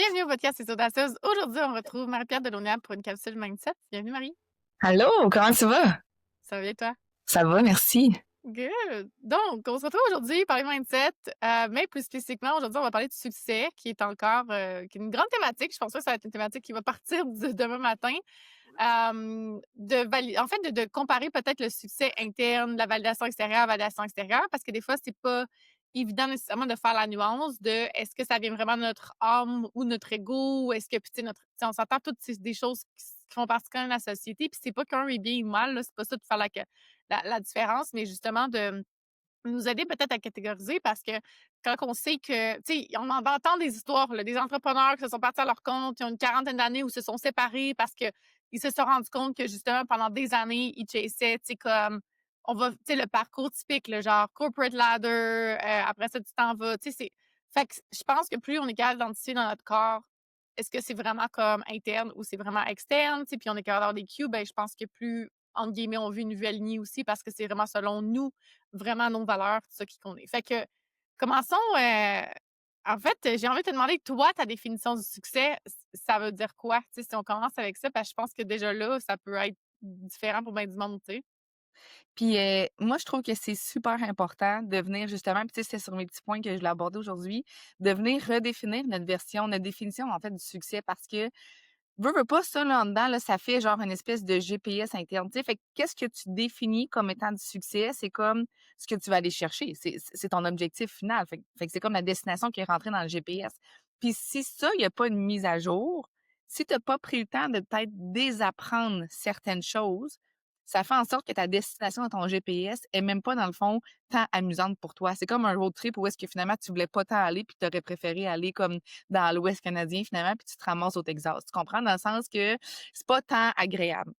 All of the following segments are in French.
Bienvenue au podcast Les Audacieuses. Aujourd'hui, on retrouve Marie-Pierre Delaunay pour une capsule Mindset. Bienvenue, Marie. Allô, comment tu vas? Ça va bien, toi? Ça va, merci. Good. Donc, on se retrouve aujourd'hui pour parler mindset, mais plus spécifiquement, aujourd'hui, on va parler du succès, qui est encore qui est une grande thématique. Je pense pas que ça va être une thématique qui va partir demain matin. En fait, de comparer peut-être le succès interne, la validation extérieure, parce que des fois, c'est pas évident nécessairement de faire la nuance de est-ce que ça vient vraiment de notre âme ou notre ego, ou est-ce que, puis, tu sais, on s'entend toutes des choses qui font partie quand même de la société, puis c'est pas qu'un est bien ou mal, là, c'est pas ça de faire la différence, mais justement de nous aider peut-être à catégoriser parce que quand on sait que, tu sais, on entend des histoires, là, des entrepreneurs qui se sont partis à leur compte, qui ont une quarantaine d'années ou se sont séparés parce que ils se sont rendus compte que justement pendant des années, ils chassaient, tu sais, comme on va, tu sais, le parcours typique, le genre corporate ladder, après ça, tu t'en vas, tu sais, c'est. Fait que je pense que plus on est capable d'identifier dans notre corps, est-ce que c'est vraiment comme interne ou c'est vraiment externe, tu sais, puis on est capable d'avoir des cues, ben je pense que plus, entre guillemets, on vit une nouvelle lignée aussi parce que c'est vraiment selon nous vraiment nos valeurs, tout ça qui qu'on est. Fait que commençons, en fait, j'ai envie de te demander, toi, ta définition du succès, ça veut dire quoi? Tu sais, si on commence avec ça, parce que je pense que déjà là, ça peut être différent pour bien du monde, tu sais? Puis moi, je trouve que c'est super important de venir justement, puis tu sais, c'est sur mes petits points que je l'ai abordé aujourd'hui, de venir redéfinir notre définition en fait du succès parce que veux pas ça là en dedans, là, ça fait genre une espèce de GPS interne. Tu sais, fait que qu'est-ce que tu définis comme étant du succès? C'est comme ce que tu vas aller chercher. C'est ton objectif final. Fait que c'est comme la destination qui est rentrée dans le GPS. Puis si ça, il n'y a pas une mise à jour, si tu n'as pas pris le temps de peut-être désapprendre certaines choses, ça fait en sorte que ta destination dans ton GPS est même pas, dans le fond, tant amusante pour toi. C'est comme un road trip où est-ce que finalement tu voulais pas tant aller puis tu aurais préféré aller comme dans l'Ouest canadien finalement puis tu te ramasses au Texas. Tu comprends? Dans le sens que c'est pas tant agréable.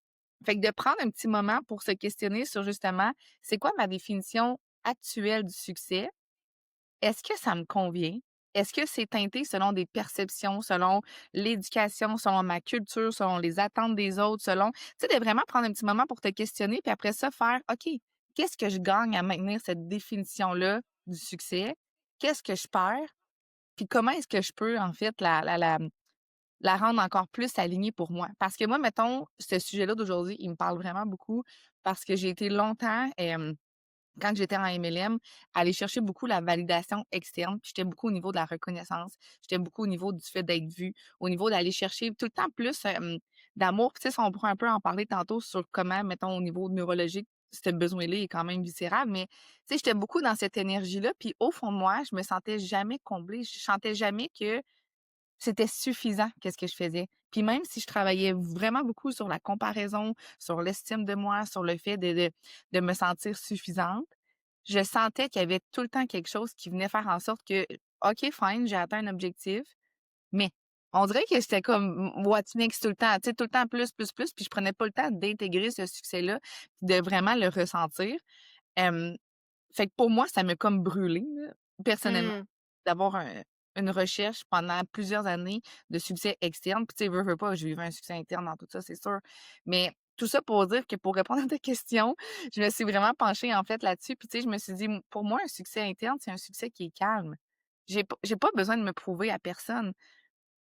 Fait que de prendre un petit moment pour se questionner sur justement, c'est quoi ma définition actuelle du succès? Est-ce que ça me convient? Est-ce que c'est teinté selon des perceptions, selon l'éducation, selon ma culture, selon les attentes des autres, selon, tu sais, de vraiment prendre un petit moment pour te questionner, puis après ça, faire, OK, qu'est-ce que je gagne à maintenir cette définition-là du succès? Qu'est-ce que je perds? Puis comment est-ce que je peux, en fait, la rendre encore plus alignée pour moi? Parce que moi, mettons, ce sujet-là d'aujourd'hui, il me parle vraiment beaucoup parce que j'ai été longtemps, quand j'étais en MLM, aller chercher beaucoup la validation externe, puis j'étais beaucoup au niveau de la reconnaissance, j'étais beaucoup au niveau du fait d'être vue, au niveau d'aller chercher tout le temps plus, d'amour. Puis tu sais, ça, on pourrait un peu en parler tantôt sur comment, mettons, au niveau neurologique, ce besoin-là est quand même viscéral, mais tu sais, j'étais beaucoup dans cette énergie-là, puis au fond de moi, je me sentais jamais comblée. Je sentais jamais que c'était suffisant, qu'est-ce que je faisais. Puis même si je travaillais vraiment beaucoup sur la comparaison, sur l'estime de moi, sur le fait de me sentir suffisante, je sentais qu'il y avait tout le temps quelque chose qui venait faire en sorte que, OK, fine, j'ai atteint un objectif, mais on dirait que j'étais comme what next tout le temps, tu sais, tout le temps plus, plus, plus, puis je prenais pas le temps d'intégrer ce succès-là, de vraiment le ressentir. Hem, Fait que pour moi, ça m'a comme brûlé, là, personnellement, Mmh. d'avoir une recherche pendant plusieurs années de succès externe. Puis tu sais, veux pas, j'ai eu un succès interne dans tout ça, c'est sûr. Mais tout ça pour dire que pour répondre à ta question, je me suis vraiment penchée en fait là-dessus. Puis tu sais, je me suis dit, pour moi, un succès interne, c'est un succès qui est calme. J'ai pas besoin de me prouver à personne.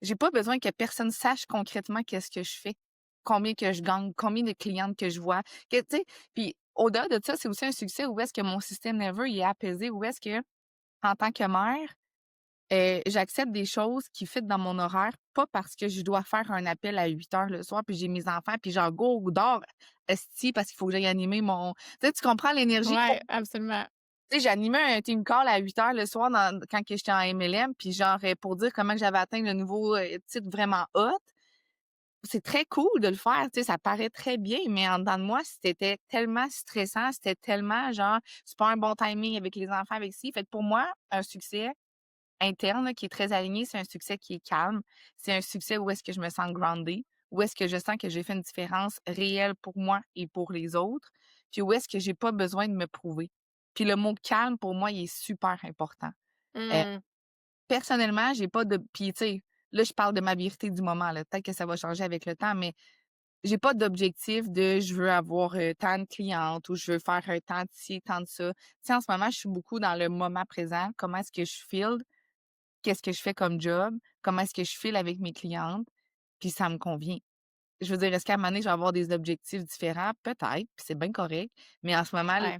J'ai pas besoin que personne sache concrètement qu'est-ce que je fais, combien que je gagne, combien de clientes que je vois, que tu sais. Puis au-delà de ça, c'est aussi un succès où est-ce que mon système nerveux il est apaisé, où est-ce que en tant que mère, j'accepte des choses qui fitent dans mon horaire, pas parce que je dois faire un appel à 8 heures le soir, puis j'ai mes enfants, puis genre go ou dors esti parce qu'il faut que j'aille animer mon, tu sais, tu comprends l'énergie qu'on, Ouais, absolument. tu sais, j'animais un team call à 8 heures le soir quand que j'étais en MLM, puis genre pour dire comment que j'avais atteint le nouveau titre vraiment hot. C'est très cool de le faire, tu sais, ça paraît très bien, mais en dedans de moi, c'était tellement stressant, c'était tellement genre, c'est pas un bon timing avec les enfants, avec ci. Fait que pour moi, un succès interne là, qui est très aligné, c'est un succès qui est calme. C'est un succès où est-ce que je me sens grounded, où est-ce que je sens que j'ai fait une différence réelle pour moi et pour les autres, puis où est-ce que j'ai pas besoin de me prouver. Puis le mot calme, pour moi, il est super important. Euh, Mmh. Personnellement, j'ai pas de, puis tu sais, là, je parle de ma vérité du moment, là. Peut-être que ça va changer avec le temps, mais j'ai pas d'objectif de je veux avoir tant de clientes ou je veux faire tant de ci, tant de ça. Tu sais, en ce moment, je suis beaucoup dans le moment présent. Comment est-ce que je feel? qu'est-ce que je fais comme job, comment est-ce que je file avec mes clientes, puis ça me convient. Je veux dire, est-ce qu'à un moment donné, je vais avoir des objectifs différents? Peut-être, puis c'est bien correct, mais en ce moment, Ouais.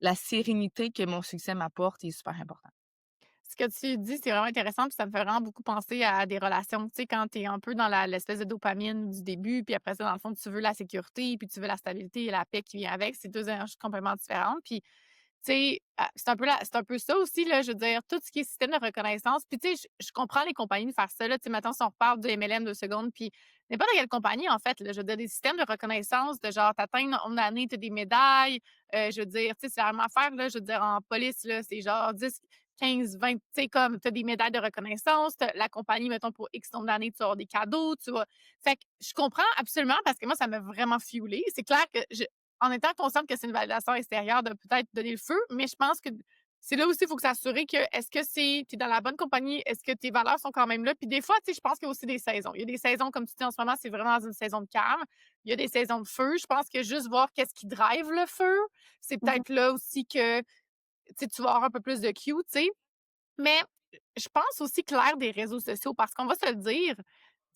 la sérénité que mon succès m'apporte est super importante. Ce que tu dis, c'est vraiment intéressant, puis ça me fait vraiment beaucoup penser à des relations. Tu sais, quand tu es un peu dans l'espèce de dopamine du début, puis après ça, dans le fond, tu veux la sécurité, puis tu veux la stabilité et la paix qui vient avec, c'est 2 énergies complètement différentes. Puis tu sais, c'est un peu ça aussi, là, je veux dire, tout ce qui est système de reconnaissance. Puis, tu sais, je comprends les compagnies de faire ça, là. Tu sais, mettons, si on reparle de MLM 2 secondes, puis n'importe quelle compagnie, en fait, là, je veux dire, des systèmes de reconnaissance de genre, t'atteins une année, tu as des médailles. Je veux dire, tu sais, c'est la même affaire, là. Je veux dire, en police, là, c'est genre 10, 15, 20, tu sais, comme, tu as des médailles de reconnaissance. La compagnie, mettons, pour X nombre d'années, tu vas avoir des cadeaux, tu vois. Fait que je comprends absolument parce que moi, ça m'a vraiment fuelé. C'est clair que en étant consciente que c'est une validation extérieure de peut-être donner le feu, mais je pense que c'est là aussi, il faut que s'assurer que est-ce que tu es dans la bonne compagnie? Est-ce que tes valeurs sont quand même là? Puis des fois, tu sais, je pense qu'il y a aussi des saisons. Il y a des saisons, comme tu dis en ce moment, c'est vraiment dans une saison de calme. Il y a des saisons de feu. Je pense que juste voir qu'est-ce qui drive le feu, c'est Mmh. peut-être là aussi que tu vas avoir un peu plus de cue, tu sais. Mais je pense aussi clair des réseaux sociaux parce qu'on va se le dire,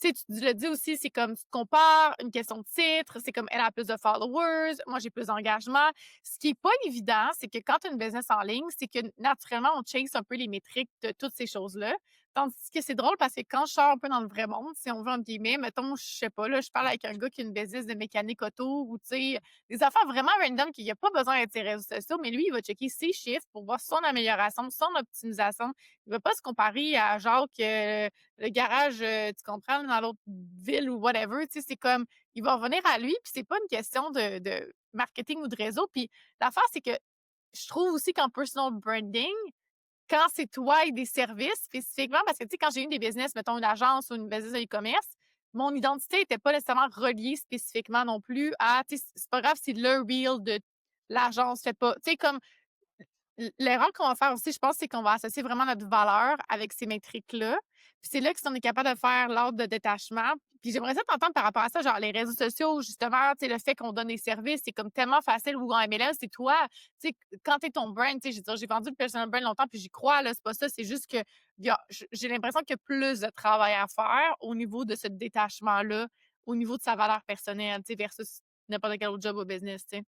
tu sais, tu le dis aussi, c'est comme tu te compares, une question de titre, c'est comme elle a plus de followers, moi j'ai plus d'engagement. Ce qui est pas évident, c'est que quand tu as une business en ligne, c'est que naturellement, on chase un peu les métriques de toutes ces choses-là. Tandis que c'est drôle parce que quand je sors un peu dans le vrai monde, si on veut, entre guillemets, mettons, je sais pas, là, je parle avec un gars qui a une business de mécanique auto ou, tu sais, des affaires vraiment random qu'il n'y a pas besoin d'être ses réseaux sociaux, mais lui, il va checker ses chiffres pour voir son amélioration, son optimisation. Il va pas se comparer à genre que le garage, tu comprends, dans l'autre ville ou whatever, tu sais, c'est comme, il va revenir à lui, puis c'est pas une question de marketing ou de réseau. Puis l'affaire, c'est que je trouve aussi qu'en personal branding, quand c'est toi et des services spécifiquement, parce que, tu sais, quand j'ai eu des business, mettons une agence ou une business de e-commerce, mon identité était pas nécessairement reliée spécifiquement non plus à, tu sais, c'est pas grave si le reel de l'agence fait pas, tu sais, comme l'erreur qu'on va faire aussi, je pense, c'est qu'on va associer vraiment notre valeur avec ces métriques-là. Puis c'est là que si on est capable de faire l'ordre de détachement. Puis j'aimerais ça t'entendre par rapport à ça, genre les réseaux sociaux, justement, tu sais, le fait qu'on donne des services, c'est comme tellement facile ou en MLM, c'est toi, tu sais, quand t'es ton brand, tu sais, je veux dire, j'ai vendu le personal brand longtemps, puis j'y crois, là, c'est pas ça, c'est juste que j'ai l'impression qu'il y a plus de travail à faire au niveau de ce détachement-là, au niveau de sa valeur personnelle, tu sais, versus n'importe quel autre job au business, tu sais.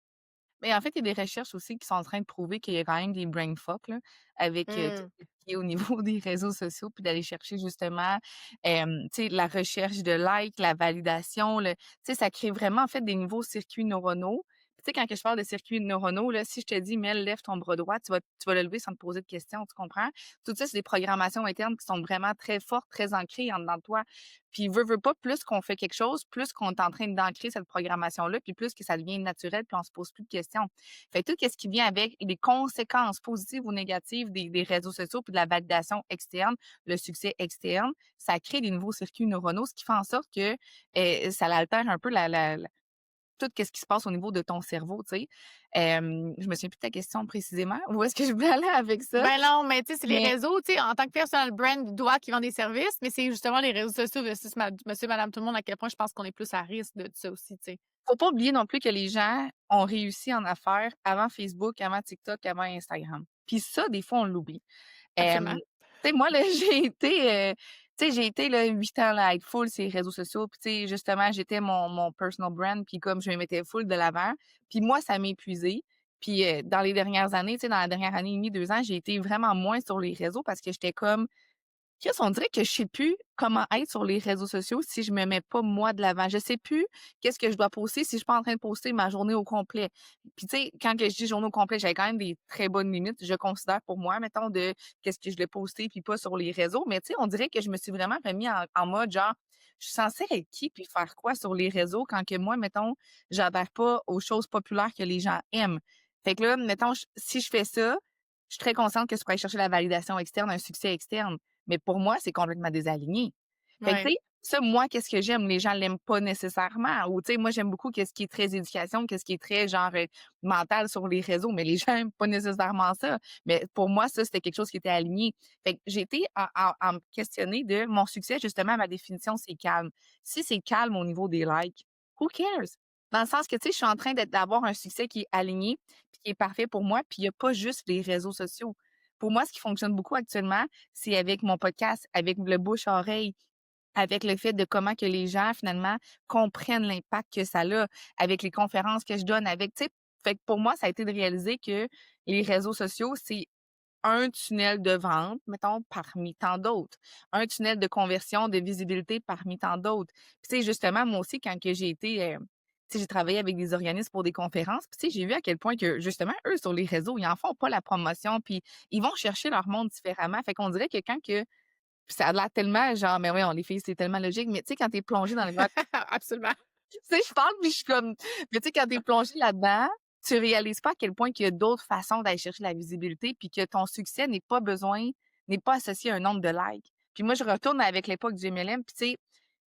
Mais en fait, il y a des recherches aussi qui sont en train de prouver qu'il y a quand même des brain fuck là, avec, tout Mmh. ce qui est au niveau des réseaux sociaux, puis d'aller chercher justement, tu sais, la recherche de likes, la validation, tu sais, ça crée vraiment en fait des nouveaux circuits neuronaux. Puis tu sais, quand que je parle de circuits neuronaux, là, si je te dis: «Mel, lève ton bras droit», tu vas le lever sans te poser de questions, tu comprends? Tout ça, c'est des programmations internes qui sont vraiment très fortes, très ancrées en dedans de toi. Puis veux pas, plus qu'on fait quelque chose, plus qu'on est en train d'ancrer cette programmation-là, puis plus que ça devient naturel, puis on se pose plus de questions. Fait que tout ce qui vient avec les conséquences positives ou négatives des réseaux sociaux, puis de la validation externe, le succès externe, ça crée des nouveaux circuits neuronaux, ce qui fait en sorte que ça altère un peu tout ce qui se passe au niveau de ton cerveau, tu sais. Je me souviens plus de ta question précisément. Où est-ce que je voulais aller avec ça? Ben non, mais tu sais, c'est les Mais réseaux, tu sais, en tant que personal brand, doit qui vend des services, mais c'est justement les réseaux sociaux versus monsieur, madame, tout le monde, à quel point je pense qu'on est plus à risque de ça aussi, tu sais. faut pas oublier non plus que les gens ont réussi en affaires avant Facebook, avant TikTok, avant Instagram. Puis ça, des fois, on l'oublie. Absolument. Tu sais, moi, là, j'ai été, là, 8 ans, là, à être full ces réseaux sociaux. Puis, tu sais, justement, j'étais mon personal brand, puis comme je me mettais full de l'avant. Puis moi, ça m'épuisait. Puis, dans les dernières années, tu sais, dans la dernière année et demie, 2 ans, j'ai été vraiment moins sur les réseaux parce que j'étais comme Chris, on dirait que je sais plus comment être sur les réseaux sociaux si je me mets pas moi de l'avant. Je sais plus qu'est-ce que je dois poster si je suis pas en train de poster ma journée au complet. Puis tu sais, quand que je dis journée au complet, j'avais quand même des très bonnes limites, je considère pour moi, mettons, de qu'est-ce que je vais poster puis pas sur les réseaux. Mais tu sais, on dirait que je me suis vraiment remis en mode genre, je suis censée être qui puis faire quoi sur les réseaux quand que moi, mettons, j'adhère pas aux choses populaires que les gens aiment. Fait que là, mettons, si je fais ça, je suis très consciente que je pourrais aller chercher la validation externe, un succès externe. Mais pour moi, c'est complètement désaligné. Fait que, tu Ouais. sais, ça, moi, qu'est-ce que j'aime? Les gens l'aiment pas nécessairement. Ou, tu sais, moi, j'aime beaucoup qu'est-ce qui est très éducation, qu'est-ce qui est très, genre, mental sur les réseaux, mais les gens aiment pas nécessairement ça. Mais pour moi, ça, c'était quelque chose qui était aligné. Fait que j'ai été à me questionner de mon succès, justement, ma définition, c'est calme. Si c'est calme au niveau des likes, who cares? Dans le sens que, tu sais, je suis en train d'avoir un succès qui est aligné, puis qui est parfait pour moi, puis il y a pas juste les réseaux sociaux. Pour moi, ce qui fonctionne beaucoup actuellement, c'est avec mon podcast, avec le bouche-oreille, avec le fait de comment que les gens, finalement, comprennent l'impact que ça a, avec les conférences que je donne, avec, tu sais, fait que pour moi, ça a été de réaliser que les réseaux sociaux, c'est un tunnel de vente, mettons, parmi tant d'autres. Un tunnel de conversion, de visibilité parmi tant d'autres. Puis, tu sais, justement, moi aussi, quand que j'ai été, tu sais, j'ai travaillé avec des organismes pour des conférences, puis, tu sais, j'ai vu à quel point que, justement, eux, sur les réseaux, ils en font pas la promotion, puis ils vont chercher leur monde différemment. Fait qu'on dirait que quand que puis ça a l'air tellement genre, mais on les filles, c'est tellement logique, mais tu sais, quand t'es plongé dans le Absolument. tu sais, je parle, puis je suis comme mais tu sais, quand t'es plongé là-dedans, tu réalises pas à quel point qu'il y a d'autres façons d'aller chercher la visibilité, puis que ton succès n'est pas associé à un nombre de likes. Puis moi, je retourne avec l'époque du MLM, puis tu sais,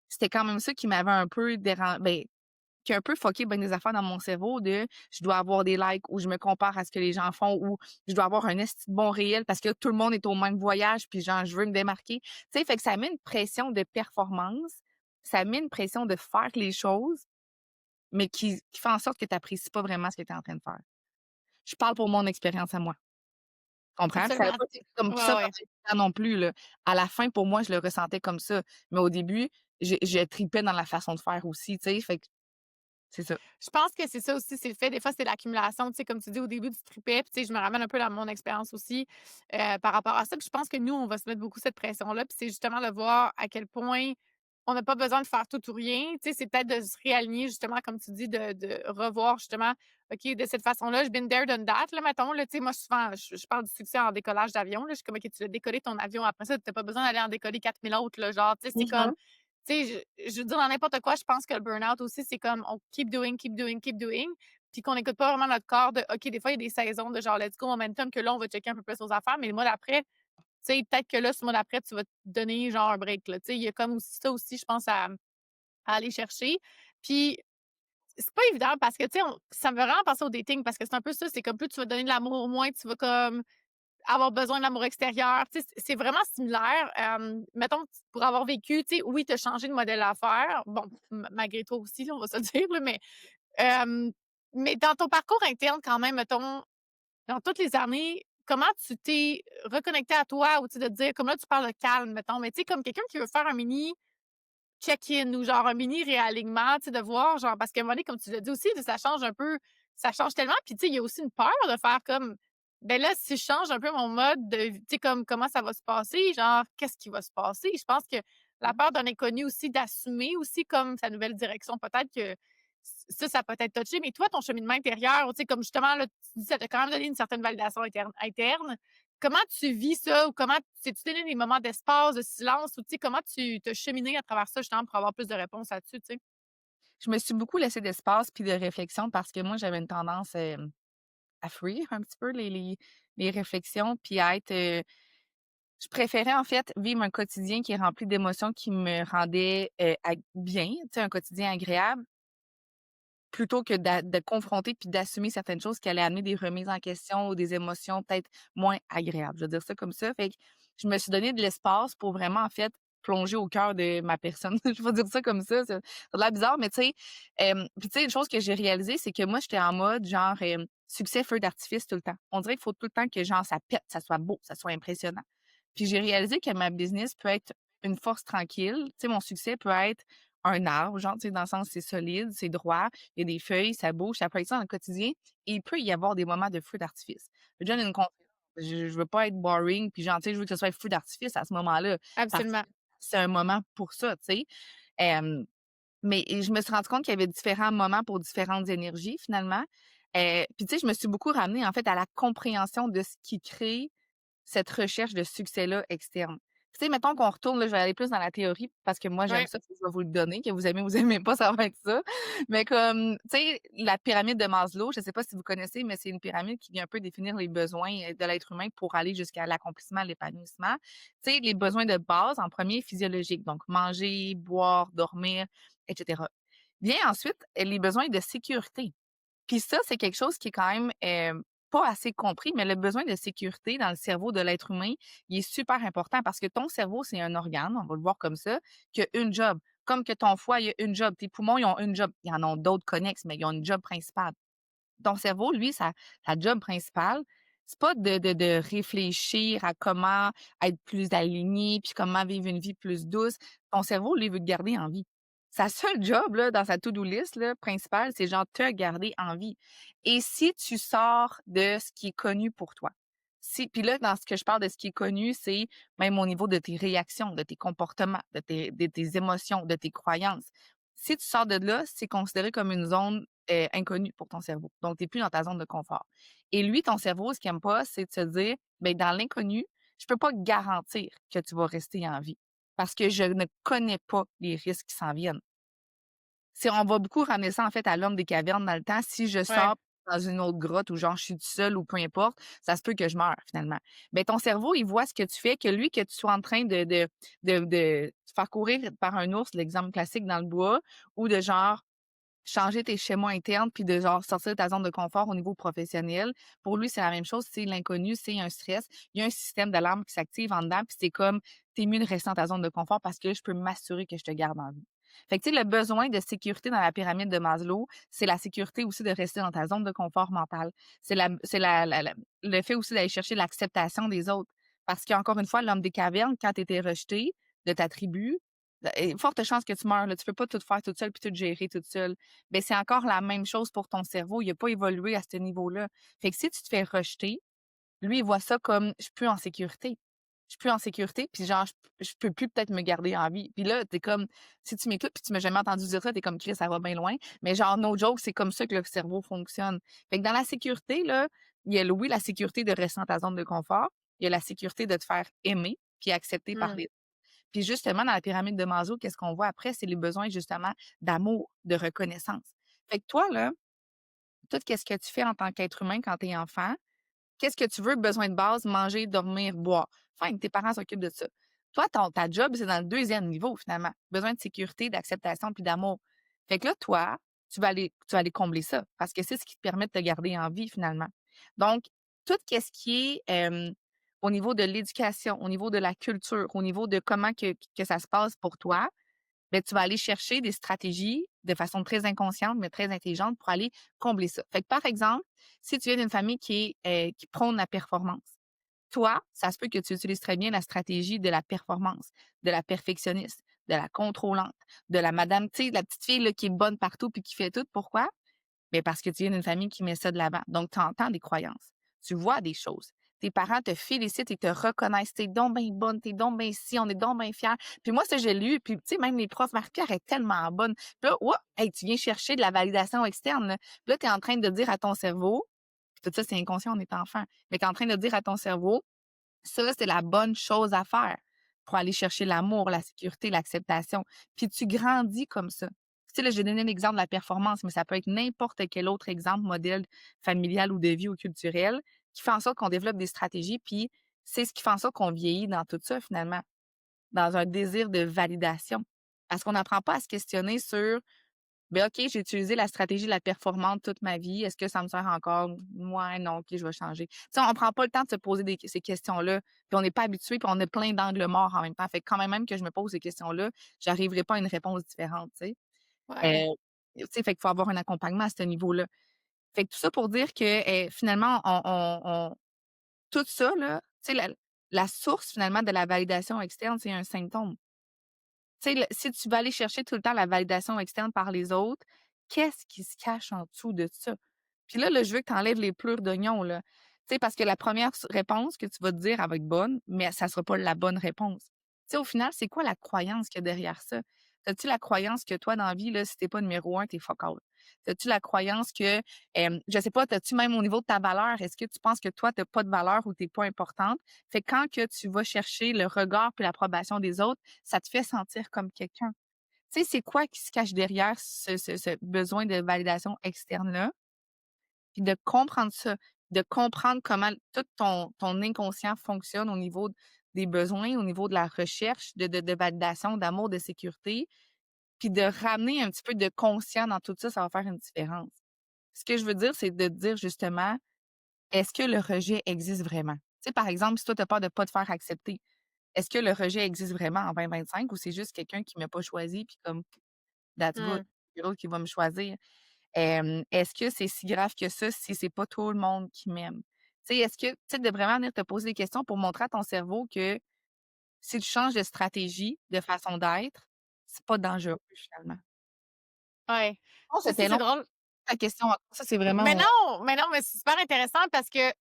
c'était quand même ça qui m'avait un peu qui a un peu fucké ben des affaires dans mon cerveau de je dois avoir des likes ou je me compare à ce que les gens font ou je dois avoir un esti de bon réel parce que tout le monde est au même voyage puis genre je veux me démarquer. Tu sais, fait que ça met une pression de performance, ça met une pression de faire les choses, mais qui fait en sorte que tu apprécies pas vraiment ce que tu es en train de faire. Je parle pour mon expérience à moi. Tu comprends? Puis ça a Absolument. pas été comme Ouais, ça ouais. pendant non plus, là. À la fin, pour moi, je le ressentais comme ça. Mais au début, je tripais dans la façon de faire aussi, tu sais? Fait que c'est ça. Je pense que c'est ça aussi, c'est le fait, des fois, c'est l'accumulation, tu sais, comme tu dis au début du tripet, puis tu sais, je me ramène un peu dans mon expérience aussi par rapport à ça. Puis je pense que nous, on va se mettre beaucoup cette pression-là, puis c'est justement de voir à quel point on n'a pas besoin de faire tout ou rien. Tu sais, c'est peut-être de se réaligner, justement, comme tu dis, de revoir justement, OK, de cette façon-là, je been there, done that, là, mettons. Là, tu sais, moi, souvent, je parle du succès en décollage d'avion. Là, je suis comme, OK, tu as décollé ton avion. Après ça, tu n'as pas besoin d'aller en décoller 4000 autres. Là, genre, tu sais, c'est comme, Mhm. tu sais, je veux dire, dans n'importe quoi, je pense que le burn-out aussi, c'est comme on keep doing, keep doing, keep doing, puis qu'on n'écoute pas vraiment notre corps de OK, des fois, il y a des saisons de genre let's go momentum que là, on va checker un peu plus aux affaires, mais le mois d'après, tu sais, peut-être que là, ce mois d'après, tu vas te donner genre un break, là. Tu sais, il y a comme aussi ça aussi, je pense, à aller chercher. Puis, c'est pas évident parce que, tu sais, ça me fait vraiment penser au dating parce que c'est un peu ça, c'est comme plus tu vas donner de l'amour, moins tu vas comme avoir besoin de l'amour extérieur, tu sais, c'est vraiment similaire. Mettons, pour avoir vécu, tu sais, oui, tu as changé de modèle d'affaires. Bon, malgré toi aussi, là, on va se le dire, là, mais dans ton parcours interne, quand même, mettons, dans toutes les années, comment tu t'es reconnecté à toi ou tu sais, de te dire, comme là, tu parles de calme, mettons, mais tu sais, comme quelqu'un qui veut faire un mini check-in ou genre un mini réalignement, tu sais, de voir, genre, parce qu'à un moment donné, comme tu l'as dit aussi, ça change un peu, ça change tellement. Puis, tu sais, il y a aussi une peur de faire comme, ben là, si je change un peu mon mode de, tu sais, comme comment ça va se passer, genre, qu'est-ce qui va se passer? Je pense que la peur d'un inconnu aussi, d'assumer aussi comme sa nouvelle direction, peut-être que ça peut être touché. Mais toi, ton cheminement intérieur, tu sais, comme justement, là, tu dis, ça t'a quand même donné une certaine validation interne. Comment tu vis ça ou comment t'es-tu donné des moments d'espace, de silence ou tu sais, comment tu t'as cheminé à travers ça justement pour avoir plus de réponses là-dessus, tu sais? Je me suis beaucoup laissé d'espace puis de réflexion parce que moi, j'avais une tendance, à fuir un petit peu les réflexions puis à être, je préférais en fait vivre un quotidien qui est rempli d'émotions qui me rendaient, bien, tu sais, un quotidien agréable, plutôt que de confronter puis d'assumer certaines choses qui allaient amener des remises en question ou des émotions peut-être moins agréables. Je vais dire ça comme ça. Fait que je me suis donné de l'espace pour vraiment, en fait, plonger au cœur de ma personne. Je vais dire ça comme ça a l'air bizarre, mais tu sais, puis tu sais, une chose que j'ai réalisée, c'est que moi, j'étais en mode genre, succès feu d'artifice tout le temps. On dirait qu'il faut tout le temps que genre ça pète, ça soit beau, ça soit impressionnant. Puis j'ai réalisé que ma business peut être une force tranquille. Tu sais, mon succès peut être un arbre, genre, tu sais, dans le sens, c'est solide, c'est droit, il y a des feuilles, ça bouge, ça peut être ça dans le quotidien et il peut y avoir des moments de feu d'artifice. Je donne une conférence, je veux pas être boring, puis genre, tu sais, je veux que ce soit feu d'artifice à ce moment-là, parce que Absolument. c'est un moment pour ça, tu sais. Hem, mais je me suis rendu compte qu'il y avait différents moments pour différentes énergies, finalement. Puis tu sais, je me suis beaucoup ramenée, en fait, à la compréhension de ce qui crée cette recherche de succès-là externe. Tu sais, mettons qu'on retourne, là, je vais aller plus dans la théorie parce que moi, j'aime Ouais, ça, puis je vais vous le donner, que vous aimez pas, ça va être ça. Mais comme, tu sais, la pyramide de Maslow, je sais pas si vous connaissez, mais c'est une pyramide qui vient un peu définir les besoins de l'être humain pour aller jusqu'à l'accomplissement, l'épanouissement. Tu sais, les besoins de base, en premier, physiologiques, donc manger, boire, dormir, etc. Vient ensuite les besoins de sécurité. Puis ça, c'est quelque chose qui est quand même, pas assez compris, mais le besoin de sécurité dans le cerveau de l'être humain, il est super important parce que ton cerveau, c'est un organe, on va le voir comme ça, qui a une job. Comme que ton foie, il a une job. Tes poumons, ils ont une job. Il y en a d'autres connexes, mais ils ont une job principale. Ton cerveau, lui, sa job principale, C'est pas de réfléchir à comment être plus aligné, puis comment vivre une vie plus douce. Ton cerveau, lui, veut te garder en vie. Sa seule job, là, dans sa to-do list, là, principale, c'est genre te garder en vie. Et si tu sors de ce qui est connu pour toi, si puis là, dans ce que je parle de ce qui est connu, c'est même au niveau de tes réactions, de tes comportements, de tes émotions, de tes croyances. Si tu sors de là, c'est considéré comme une zone, inconnue pour ton cerveau. Donc tu es plus dans ta zone de confort. Et lui, ton cerveau, ce qu'il aime pas, c'est de se dire: ben dans l'inconnu, je peux pas garantir que tu vas rester en vie parce que je ne connais pas les risques qui s'en viennent. C'est on va beaucoup ramener ça, en fait, à l'homme des cavernes dans le temps. Si je Ouais. sors dans une autre grotte ou genre je suis toute seule ou peu importe, ça se peut que je meure finalement. Ben ton cerveau, il voit ce que tu fais, que lui, que tu sois en train de te faire courir par un ours, l'exemple classique dans le bois, ou de genre changer tes schémas internes puis de genre sortir de ta zone de confort au niveau professionnel. Pour lui, c'est la même chose, c'est l'inconnu, c'est un stress. Il y a un système d'alarme qui s'active en dedans, puis c'est comme t'es mieux de rester dans ta zone de confort parce que je peux m'assurer que je te garde en vie. Fait que tu sais, le besoin de sécurité dans la pyramide de Maslow, c'est la sécurité aussi de rester dans ta zone de confort mental. Le fait aussi d'aller chercher l'acceptation des autres. Parce qu'encore une fois, l'homme des cavernes, quand tu étais rejeté de ta tribu, forte chance que tu meurs, là. Tu peux pas tout faire toute seule puis tout gérer toute seule. Ben, c'est encore la même chose pour ton cerveau. Il a pas évolué à ce niveau-là. Fait que si tu te fais rejeter, lui, il voit ça comme: «Je suis plus en sécurité. Je suis plus en sécurité, puis genre, je peux plus peut-être me garder en vie». Puis là, tu comme si tu m'écoutes puis tu m'as jamais entendu dire ça, tu comme: «Chris, ça va bien loin». Mais genre, no joke, c'est comme ça que le cerveau fonctionne. Fait que dans la sécurité, là, il y a, oui, la sécurité de rester dans ta zone de confort. Il y a la sécurité de te faire aimer puis accepter par Mmh. les puis justement, dans la pyramide de Maslow, qu'est-ce qu'on voit après? C'est les besoins justement d'amour, de reconnaissance. Fait que toi, là, tout qu'est-ce que tu fais en tant qu'être humain quand tu es enfant, qu'est-ce que tu veux? Besoin de base, manger, dormir, boire. Fine, tes parents s'occupent de ça. Toi, ta job, c'est dans le deuxième niveau, finalement. Besoin de sécurité, d'acceptation puis d'amour. Fait que là, toi, tu vas aller combler ça parce que c'est ce qui te permet de te garder en vie, finalement. Donc, tout ce qui est au niveau de l'éducation, au niveau de la culture, au niveau de comment que ça se passe pour toi, ben, tu vas aller chercher des stratégies de façon très inconsciente, mais très intelligente pour aller combler ça. Fait que, par exemple, si tu viens d'une famille qui prône la performance, toi, ça se peut que tu utilises très bien la stratégie de la performance, de la perfectionniste, de la contrôlante, de la madame, tu sais, la petite fille là, qui est bonne partout puis qui fait tout. Pourquoi? Mais parce que tu viens d'une famille qui met ça de l'avant. Donc, tu entends des croyances. Tu vois des choses. Tes parents te félicitent et te reconnaissent. T'es donc bien bonne, t'es donc bien ci, on est donc bien fiers. Puis moi, ça, j'ai lu, puis tu sais, même les profs, Marie-Pierre est tellement bonne. Puis là, ouah, hey, tu viens chercher de la validation externe. Là, puis là tu es en train de dire à ton cerveau, puis tout ça, c'est inconscient, on est enfant, mais tu es en train de dire à ton cerveau, ça, c'est la bonne chose à faire pour aller chercher l'amour, la sécurité, l'acceptation. Puis tu grandis comme ça. Tu sais, là, j'ai donné l'exemple de la performance, mais ça peut être n'importe quel autre exemple, modèle familial ou de vie ou culturel, qui fait en sorte qu'on développe des stratégies, puis c'est ce qui fait en sorte qu'on vieillit dans tout ça, finalement, dans un désir de validation. Parce qu'on n'apprend pas à se questionner sur ben, OK, j'ai utilisé la stratégie de la performance toute ma vie. Est-ce que ça me sert encore? Ouais, non, OK, je vais changer. Tu sais, on prend pas le temps de se poser ces questions-là, puis on n'est pas habitué, puis on a plein d'angles morts en même temps. Fait que quand même que je me pose ces questions-là, j'arriverai pas à une réponse différente, tu sais. Ouais. Tu sais, fait qu'il faut avoir un accompagnement à ce niveau-là. Fait que tout ça pour dire que, finalement, tout ça, là, tu sais, la source, finalement, de la validation externe, c'est un symptôme. Tu sais, si tu vas aller chercher tout le temps la validation externe par les autres, qu'est-ce qui se cache en dessous de ça? Puis là, je veux que tu enlèves les plures d'oignon, là. Tu sais, parce que la première réponse que tu vas te dire, elle va être bonne, mais ça sera pas la bonne réponse. Tu sais, au final, c'est quoi la croyance qu'il y a derrière ça? As-tu la croyance que toi, dans la vie, là, si t'es pas numéro un, t'es fuck all? As-tu la croyance que, je sais pas, as-tu même au niveau de ta valeur, est-ce que tu penses que toi, t'as pas de valeur ou t'es pas importante? Fait que quand que tu vas chercher le regard puis l'approbation des autres, ça te fait sentir comme quelqu'un. Tu sais, c'est quoi qui se cache derrière ce besoin de validation externe-là? Puis de comprendre ça, de comprendre comment tout ton inconscient fonctionne au niveau des besoins, au niveau de la recherche de validation, d'amour, de sécurité, puis de ramener un petit peu de conscient dans tout ça, ça va faire une différence. Ce que je veux dire, c'est de dire justement, est-ce que le rejet existe vraiment? Tu sais, par exemple, si toi, tu as peur de pas te faire accepter, est-ce que le rejet existe vraiment en 2025 ou c'est juste quelqu'un qui m'a pas choisi puis comme that's good, Mmh. c'est l'autre qui va me choisir? Est-ce que c'est si grave que ça si c'est pas tout le monde qui m'aime? Tu sais, est-ce que tu sais, de vraiment venir te poser des questions pour montrer à ton cerveau que si tu changes de stratégie, de façon d'être, c'est pas dangereux finalement. Ouais. Oh, Ça, c'était long c'est drôle. ta question. Ça, c'est vraiment Mais c'est super intéressant parce que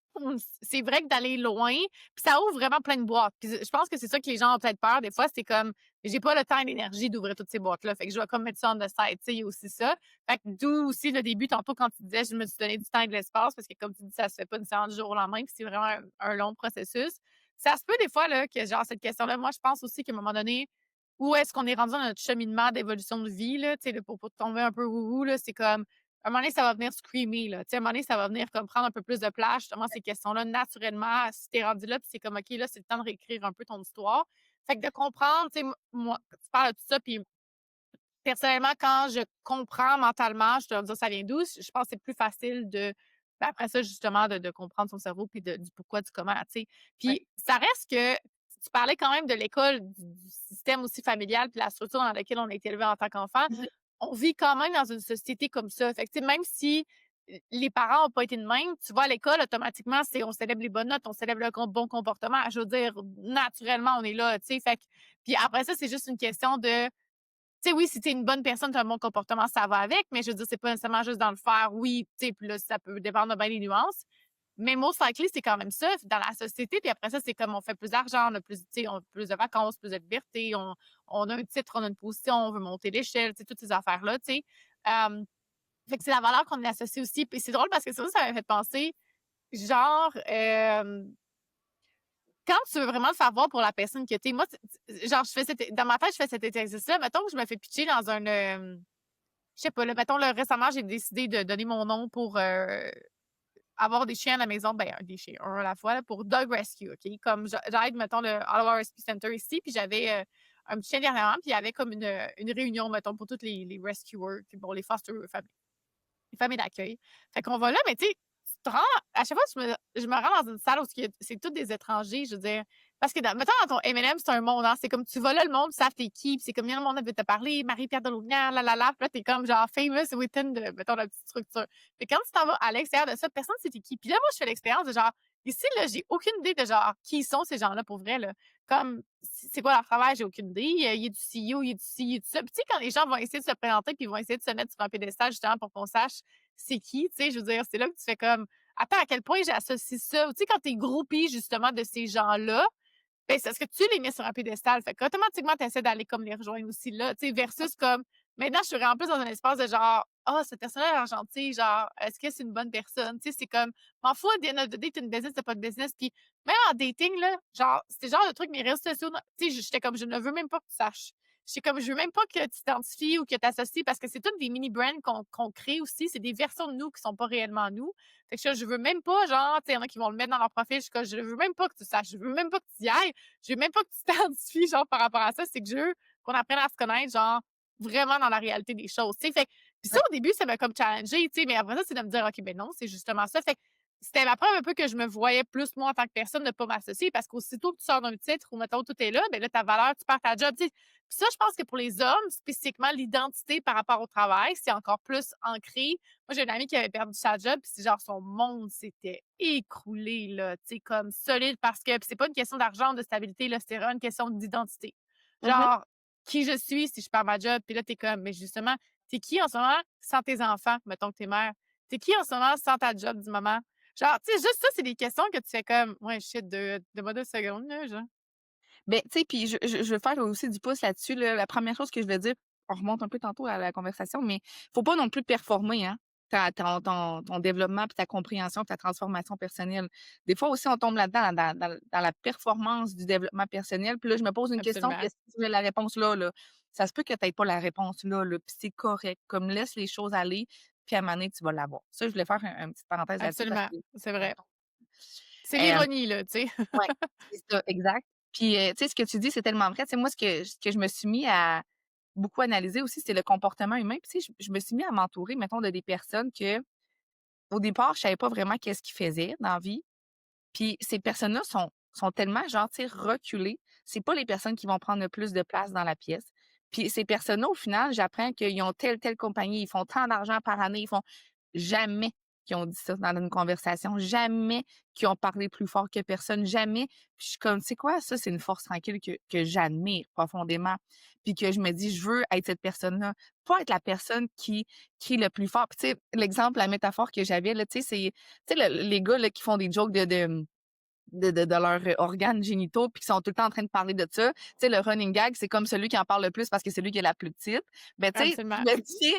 c'est vrai que d'aller loin, puis ça ouvre vraiment plein de boîtes. Puis je pense que c'est ça que les gens ont peut-être peur des fois, c'est comme j'ai pas le temps et l'énergie d'ouvrir toutes ces boîtes-là. Fait que je vais comme mettre ça on the side, tu sais, il y a aussi ça. Fait que d'où aussi le début, tantôt quand tu disais je me suis donné du temps et de l'espace parce que comme tu dis, ça se fait pas nécessairement du jour au lendemain, puis c'est vraiment un long processus. Ça se peut des fois là, que genre cette question-là, moi je pense aussi qu'à un moment donné, où est-ce qu'on est rendu dans notre cheminement d'évolution de vie, là, tu sais, pour tomber un peu wouhou, là, c'est comme à un moment donné, ça va venir screamer, là. Tu sais, à un moment donné, ça va venir comme prendre un peu plus de place, justement, ces questions-là, naturellement. Si t'es rendu là, puis c'est comme, OK, là, c'est le temps de réécrire un peu ton histoire. Fait que de comprendre, tu sais, moi, tu parles de tout ça, puis personnellement, quand je comprends mentalement, je dois me dire ça vient d'où, je pense que c'est plus facile de après ça, justement, de comprendre son cerveau puis du pourquoi, du comment, tu sais. ouais. Puis ça reste que tu parlais quand même de l'école, du système aussi familial puis la structure dans laquelle on a été élevé en tant qu'enfant. Mmh. On vit quand même dans une société comme ça. Fait que, tu sais, même si les parents ont pas été de même, tu vois, à l'école, automatiquement, c'est on célèbre les bonnes notes, on célèbre le bon comportement. Je veux dire, naturellement, on est là, tu sais. Fait que, puis après ça, c'est juste une question de tu sais, oui, si tu es une bonne personne, tu as un bon comportement, ça va avec, mais je veux dire, c'est pas nécessairement juste dans le faire, oui, tu sais, puis là, ça peut dépendre de bien les nuances. Mais most likely, c'est quand même ça dans la société. Puis après ça, c'est comme on fait plus d'argent, on a plus, tu sais, on a plus de vacances, plus de liberté, on a un titre, on a une position, on veut monter l'échelle, tu sais, toutes ces affaires-là, tu sais. Fait que c'est la valeur qu'on associe aussi. Puis c'est drôle parce que ça m'a fait penser, genre, quand tu veux vraiment le savoir pour la personne que tu es, moi, genre, dans ma tête, je fais cet exercice-là. Mettons que je me fais pitcher dans un, je sais pas, là, mettons, là, récemment, j'ai décidé de donner mon nom pour avoir des chiens à la maison, ben, des chiens, un à la fois, là, pour Dog Rescue, OK? Comme j'aide, mettons, le Ottawa Rescue Center ici, puis j'avais un petit chien dernièrement, puis il y avait comme une réunion, mettons, pour tous les rescuers, puis bon, les foster familles, les familles d'accueil. Fait qu'on va là, mais tu sais, tu te rends, à chaque fois, je me rends dans une salle où c'est tous des étrangers, je veux dire. Parce que, mettons, dans ton M&M, c'est un monde, hein. C'est comme, tu vas là, le monde, savent t'es qui, puis c'est comme, le monde veut te parler, Marie-Pierre de Laumière, là, puis là, t'es comme, genre, famous within de, mettons, la petite structure. Puis quand tu t'en vas à l'extérieur de ça, personne ne sait t'es qui. Puis là, moi, je fais l'expérience de genre, ici, là, j'ai aucune idée de genre, qui sont ces gens-là pour vrai, là. Comme, c'est quoi leur travail, j'ai aucune idée. Il y a du CEO, il y a du ci, il y a du ça. Puis tu sais, quand les gens vont essayer de se présenter, puis ils vont essayer de se mettre sur un pédestal, justement, pour qu'on sache c'est qui, tu sais, je veux dire, c'est là que tu fais comme, attends, à quel point j'associe ça? Tu sais, quand t'es groupie, justement, de ces gens-là, ben, c'est ce que tu les mets sur un pédestal. Fait qu'automatiquement, tu essaies d'aller comme les rejoindre aussi là, tu sais, versus comme, maintenant, je suis en plus dans un espace de genre, ah, cette personne-là a l'air gentille, genre, est-ce que c'est une bonne personne? Tu sais, c'est comme, m'en fous, à the end of the day, t'as une business, t'as pas de business. Puis même en dating, là, genre, c'est le genre de truc, mes réseaux sociaux, tu sais, j'étais comme, je ne veux même pas que tu saches. J'étais comme, je veux même pas que tu t'identifies ou que tu associes parce que c'est toutes des mini-brands qu'on crée aussi. C'est des versions de nous qui sont pas réellement nous. Fait que je veux même pas, genre, tu sais, il y en a qui vont le mettre dans leur profil. Je suis comme, je veux même pas que tu saches. Je veux même pas que tu y ailles. Je veux même pas que tu t'identifies, genre, par rapport à ça. C'est que je veux qu'on apprenne à se connaître, genre, vraiment dans la réalité des choses, tu sais. Fait que, puis ça, Ouais. au début, ça m'a comme challengé, tu sais, mais après ça, c'est de me dire, OK, ben non, c'est justement ça. Fait que c'était la preuve un peu que je me voyais plus, moi, en tant que personne, ne pas m'associer parce qu'aussitôt que tu sors d'un titre ou, mettons, tout est là, ben là, ta valeur, tu perds ta job, tu sais. Puis ça, je pense que pour les hommes, spécifiquement, l'identité par rapport au travail, c'est encore plus ancré. Moi, j'ai une amie qui avait perdu sa job, puis c'est genre son monde s'était écroulé, là, tu sais, comme solide parce que puis c'est pas une question d'argent, de stabilité, là, c'est vraiment une question d'identité. Mmh. Genre, qui je suis si je perds ma job, puis là, t'es comme, mais justement, t'es qui en ce moment sans tes enfants, mettons que t'es mère? T'es qui en ce moment sans ta job du moment? Genre, tu sais, juste ça, c'est des questions que tu fais comme, ouais, shit, de moi 2 secondes, là, genre. Ben, tu sais, puis je veux faire aussi du pouce là-dessus, là. La première chose que je veux dire, on remonte un peu tantôt à la conversation, mais faut pas non plus performer, hein, ta ton développement puis ta compréhension puis ta transformation personnelle. Des fois aussi, on tombe là-dedans, dans la performance du développement personnel, puis là, je me pose une question, puis Absolument. est-ce que j'ai la réponse là? Ça se peut que tu aies pas la réponse là, puis c'est correct. Comme laisse les choses aller, puis à un moment donné, tu vas l'avoir. Ça, je voulais faire une petite parenthèse là-dessus parce Absolument. que C'est vrai. tantôt C'est l'ironie, là, tu sais. ouais, c'est ça, exact. Puis, tu sais, ce que tu dis, c'est tellement vrai. Tu sais, moi, ce que je me suis mis à beaucoup analyser aussi, c'est le comportement humain. Puis, tu sais, je me suis mis à m'entourer, mettons, de des personnes que, au départ, je savais pas vraiment qu'est-ce qu'ils faisaient dans la vie. Puis, ces personnes-là sont tellement, genre, tu sais, reculées. C'est pas les personnes qui vont prendre le plus de place dans la pièce. Puis, ces personnes-là, au final, j'apprends qu'ils ont telle compagnie, ils font tant d'argent par année, ils font jamais. qui ont dit ça dans une conversation, jamais qui ont parlé plus fort que personne, jamais. Puis je suis comme: «C'est quoi ça?» C'est une force tranquille que j'admire profondément, puis que je me dis: «Je veux être cette personne-là», pas être la personne qui crie le plus fort. Puis tu sais, l'exemple, la métaphore que j'avais là, tu sais, c'est tu sais le les gars là qui font des jokes de leurs organes génitaux puis qui sont tout le temps en train de parler de ça. Tu sais, le running gag, c'est comme celui qui en parle le plus parce que c'est lui qui est la plus petite. Ben, tu sais, je Absolument. me dis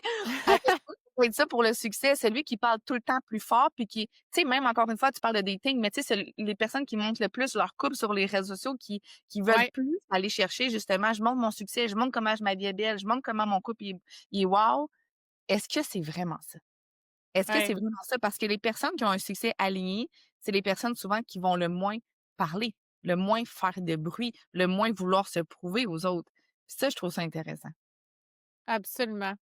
à quel point ça peut être ça pour le succès, celui qui parle tout le temps plus fort puis qui tu sais, même encore une fois, tu parles de dating, mais tu sais, c'est les personnes qui montrent le plus leur couple sur les réseaux sociaux qui veulent Ouais, plus aller chercher justement: «Je montre mon succès, je montre comment ma vie est belle, je montre comment mon couple il est wow». Est-ce que c'est vraiment ça? Est-ce que c'est ouais. vraiment ça? Parce que les personnes qui ont un succès aligné, c'est les personnes souvent qui vont le moins parler, le moins faire de bruit, le moins vouloir se prouver aux autres. Ça, je trouve ça intéressant. Absolument.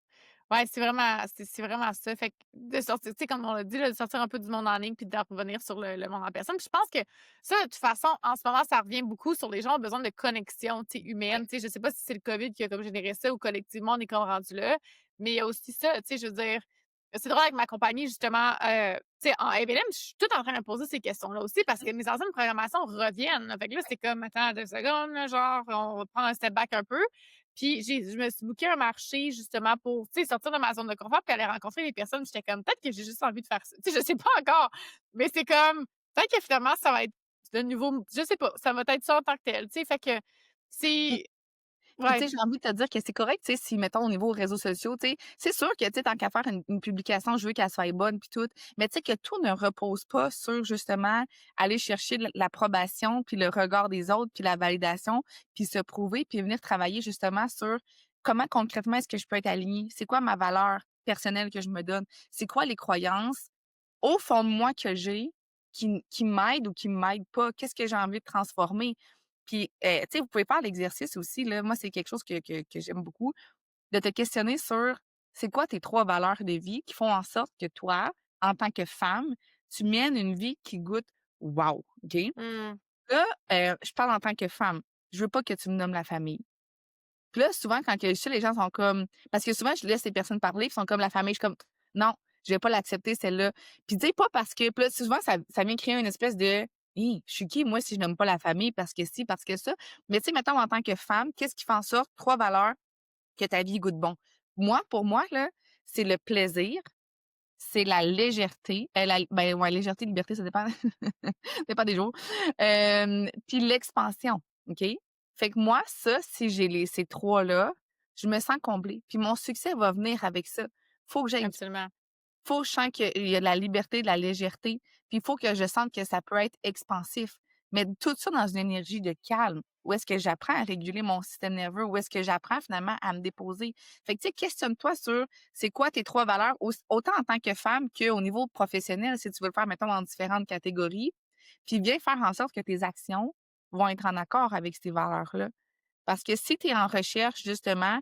Ouais, c'est vraiment ça. Fait que de sortir, tu sais, comme on l'a dit, là, de sortir un peu du monde en ligne puis de revenir sur le monde en personne. Puis je pense que ça, de toute façon, en ce moment, ça revient beaucoup sur les gens ont besoin de connexion, tu sais, Ouais. humaine. Tu sais, je sais pas si c'est le COVID qui a comme généré ça ou collectivement, on est comme rendu là. Mais il y a aussi ça, tu sais, je veux dire, c'est drôle avec ma compagnie, justement, tu sais, en MLM, je suis toute en train de me poser ces questions-là aussi parce que mes anciennes programmations reviennent. Fait que là, c'est comme, attends 2 secondes, là, genre, on va prendre un step back un peu. Puis je me suis booké un marché justement pour, tu sais, sortir de ma zone de confort puis aller rencontrer des personnes. J'étais comme: «Peut-être que j'ai juste envie de faire ça». Tu sais, je sais pas encore, mais c'est comme, peut-être que finalement ça va être de nouveau je sais pas, ça va être ça en tant que tel, tu sais? Fait que c'est Puis, ouais, tu sais, j'ai envie de te dire que c'est correct, tu sais, si, mettons, au niveau réseaux sociaux, tu sais, c'est sûr que, tu sais, tant qu'à faire une publication, je veux qu'elle soit bonne puis tout, mais tu sais, que tout ne repose pas sur, justement, aller chercher l'approbation puis le regard des autres puis la validation puis se prouver puis venir travailler, justement, sur comment concrètement est-ce que je peux être alignée? C'est quoi ma valeur personnelle que je me donne? C'est quoi les croyances au fond de moi que j'ai qui m'aident ou qui m'aident pas? Qu'est-ce que j'ai envie de transformer? Puis, tu sais, vous pouvez faire l'exercice aussi, là. Moi, c'est quelque chose que j'aime beaucoup, de te questionner sur c'est quoi tes 3 valeurs de vie qui font en sorte que toi, en tant que femme, tu mènes une vie qui goûte wow, OK? mmh, Là, je parle en tant que femme. Je veux pas que tu me nommes la famille. Puis là, souvent, quand que je sais, les gens sont comme parce que souvent, je laisse les personnes parler, puis ils sont comme la famille. Je suis comme: «Non, je vais pas l'accepter celle-là». Puis tu sais, pas parce que puis là, souvent, ça vient créer une espèce de: «Hi, je suis qui moi si je nomme pas la famille parce que si, parce que ça». Mais tu sais, mettons en tant que femme, qu'est-ce qui fait en sorte 3 valeurs que ta vie goûte bon? Moi, pour moi, là, c'est le plaisir, c'est la légèreté, la ben, ouais, légèreté, liberté, ça dépend ça dépend des jours. Puis l'expansion, OK? Fait que moi, ça, si j'ai ces 3 là, je me sens comblée. Puis mon succès va venir avec ça. Faut que j'aille absolument. faut que je sente qu'il y a de la liberté, de la légèreté, puis il faut que je sente que ça peut être expansif. Mais tout ça dans une énergie de calme, où est-ce que j'apprends à réguler mon système nerveux, où est-ce que j'apprends finalement à me déposer. Fait que, tu sais, questionne-toi sur c'est quoi tes 3 valeurs, autant en tant que femme qu'au niveau professionnel, si tu veux le faire, mettons, dans différentes catégories. Puis viens faire en sorte que tes actions vont être en accord avec ces valeurs-là. Parce que si tu es en recherche, justement,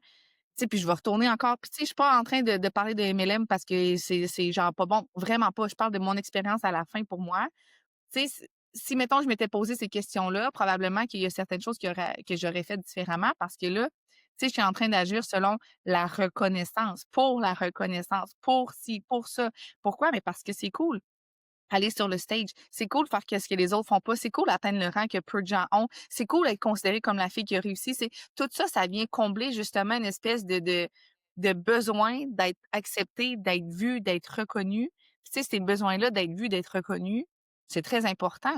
tu sais, puis je vais retourner encore puis tu sais, je suis pas en train de parler de MLM parce que c'est genre pas bon, vraiment pas. Je parle de mon expérience à la fin pour moi. Tu sais, si mettons je m'étais posé ces questions-là, probablement qu'il y a certaines choses que j'aurais fait différemment parce que là, tu sais, je suis en train d'agir selon la reconnaissance, pour la reconnaissance, pour ci, pour ça. Pourquoi? Mais parce que c'est cool. Aller sur le stage. C'est cool de faire ce que les autres font pas. C'est cool d'atteindre le rang que peu de gens ont. C'est cool d'être considéré comme la fille qui a réussi. C'est tout ça, ça vient combler justement une espèce de besoin d'être accepté, d'être vu, d'être reconnu. Tu sais, ces besoins-là d'être vu, d'être reconnu, c'est très important.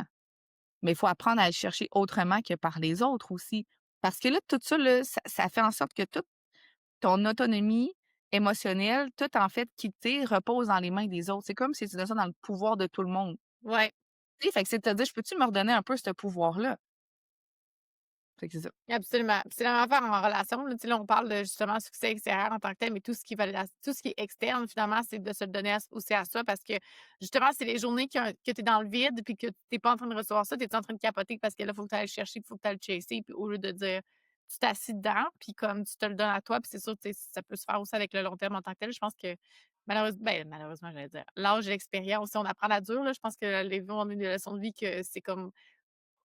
Mais il faut apprendre à le chercher autrement que par les autres aussi. Parce que là, tout ça, là, ça fait en sorte que toute ton autonomie émotionnelle, tout en fait qui t'est repose dans les mains des autres. C'est comme si tu donnes ça dans le pouvoir de tout le monde. Ouais. Tu sais, fait que c'est de te dire: «Je peux-tu me redonner un peu ce pouvoir-là?» Fait que c'est ça. Absolument. Puis c'est la même affaire en relation, là, tu sais, là, on parle de justement succès extérieur en tant que tel, mais tout ce qui est externe, finalement, c'est de se le donner aussi à soi parce que justement, c'est les journées que tu es dans le vide puis que tu es pas en train de recevoir ça, tu es en train de capoter parce que là, il faut que tu ailles le chercher, il faut que tu ailles le chasser, puis au lieu de dire tu t'assis dedans, puis comme tu te le donnes à toi, puis c'est sûr, tu sais, ça peut se faire aussi avec le long terme en tant que tel. Je pense que malheureusement, j'allais dire, l'âge et l'expérience, on apprend à la dure, là. Je pense que les vies, on a des leçons de vie que c'est comme